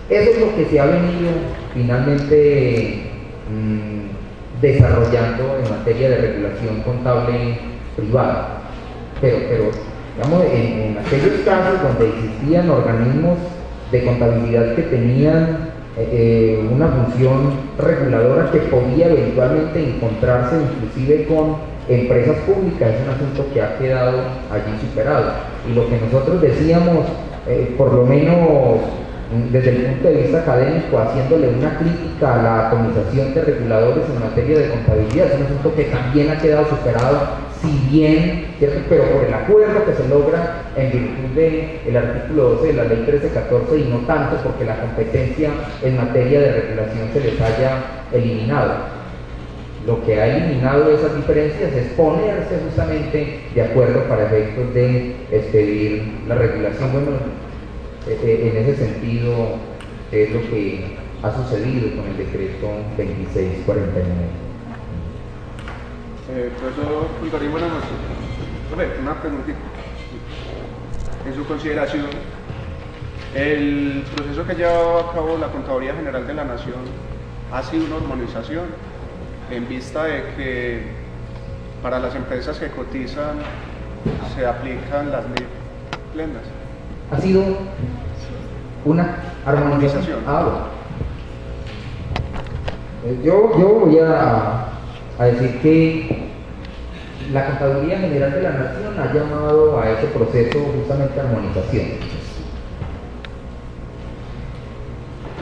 Eso es lo que se ha venido finalmente desarrollando en materia de regulación contable privada. Pero digamos, en aquellos casos donde existían organismos de contabilidad que tenían una función reguladora que podía eventualmente encontrarse inclusive con empresas públicas, es un asunto que ha quedado allí superado. Y lo que nosotros decíamos, por lo menos desde el punto de vista académico, haciéndole una crítica a la atomización de reguladores en materia de contabilidad, es un asunto que también ha quedado superado, si bien, ¿cierto?, pero por el acuerdo que se logra en virtud del artículo 12 de la ley 1314, y no tanto porque la competencia en materia de regulación se les haya eliminado. Lo que ha eliminado esas diferencias es ponerse justamente de acuerdo para efectos de expedir la regulación. Bueno, en ese sentido es lo que ha sucedido con el decreto 2649.
Profesor Pulgarín, buenas noches. Una preguntita. En su consideración, el proceso que ha llevado a cabo la Contaduría General de la Nación ha sido una armonización en vista de que para las empresas que cotizan se aplican las leyes plenas.
Ha sido una armonización. Bueno. Yo voy a decir que la Contaduría General de la Nación ha llamado a ese proceso justamente armonización.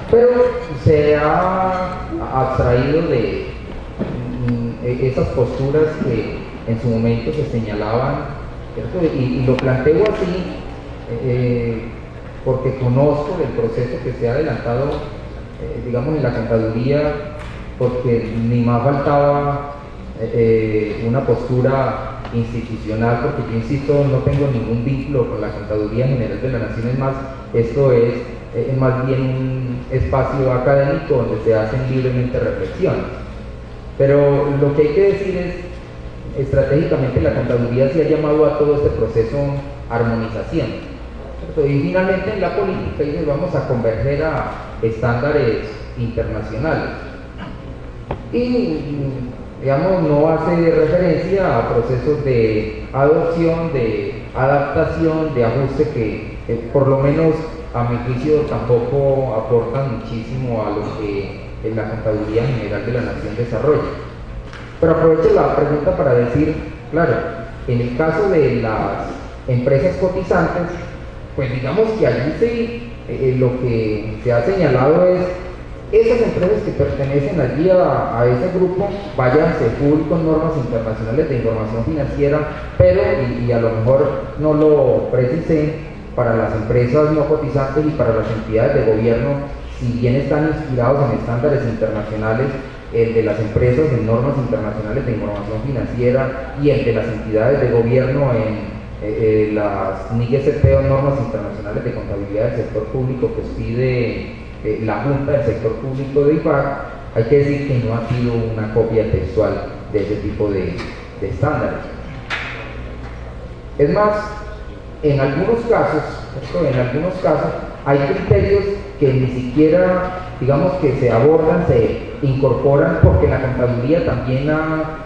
Pero se ha abstraído de esas posturas que en su momento se señalaban, ¿cierto? Y lo planteo así porque conozco el proceso que se ha adelantado, digamos, en la Contaduría, porque ni más faltaba una postura institucional, porque yo insisto, no tengo ningún vínculo con la Contaduría General de la Nación, es más, esto es más bien un espacio académico donde se hacen libremente reflexiones. Pero lo que hay que decir es, estratégicamente la Contaduría se ha llamado a todo este proceso armonización, ¿cierto? Y finalmente en la política dice, vamos a converger a estándares internacionales. Y digamos, no hace referencia a procesos de adopción, de adaptación, de ajuste que por lo menos a mi juicio tampoco aportan muchísimo a lo que la Contaduría General de la Nación desarrolla. Pero aprovecho la pregunta para decir, claro, en el caso de las empresas cotizantes, pues digamos que allí sí, lo que se ha señalado es esas empresas que pertenecen allí a ese grupo, váyanse full con normas internacionales de información financiera, pero, y a lo mejor no lo precisé, para las empresas no cotizantes y para las entidades de gobierno, si bien están inspirados en estándares internacionales, el de las empresas en normas internacionales de información financiera y el de las entidades de gobierno en las NIGSP o normas internacionales de contabilidad del sector público que pide la Junta del Sector Público de IPAC, hay que decir que no ha sido una copia textual de ese tipo de estándares. Es más, en algunos casos hay criterios que ni siquiera, digamos, que se abordan, se incorporan porque la contaduría también ha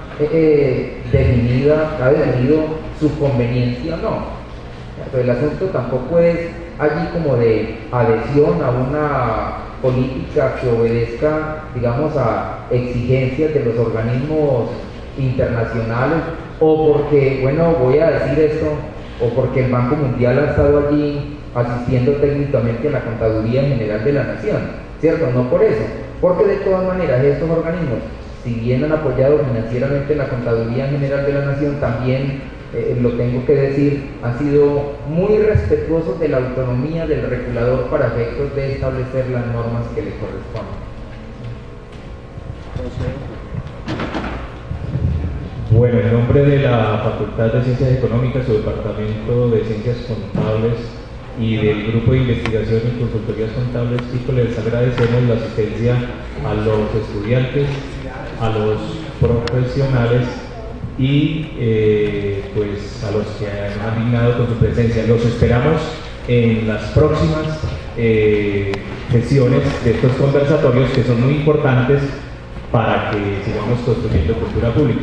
definido su conveniencia o no. Entonces, el asunto tampoco es allí como de adhesión a una política que obedezca, digamos, a exigencias de los organismos internacionales, o porque, bueno, voy a decir esto, o porque el Banco Mundial ha estado allí asistiendo técnicamente a la Contaduría General de la Nación, ¿cierto? No por eso, porque de todas maneras estos organismos, si bien han apoyado financieramente la Contaduría General de la Nación, también, lo tengo que decir, han sido muy respetuosos de la autonomía del regulador para efectos de establecer las normas que le corresponden.
Bueno, en nombre de la Facultad de Ciencias Económicas, su Departamento de Ciencias Contables y del Grupo de Investigación y Consultorías Contables, chicos, les agradecemos la asistencia a los estudiantes, a los profesionales y pues a los que han dignado con su presencia. Los esperamos en las próximas sesiones de estos conversatorios que son muy importantes para que sigamos construyendo cultura pública.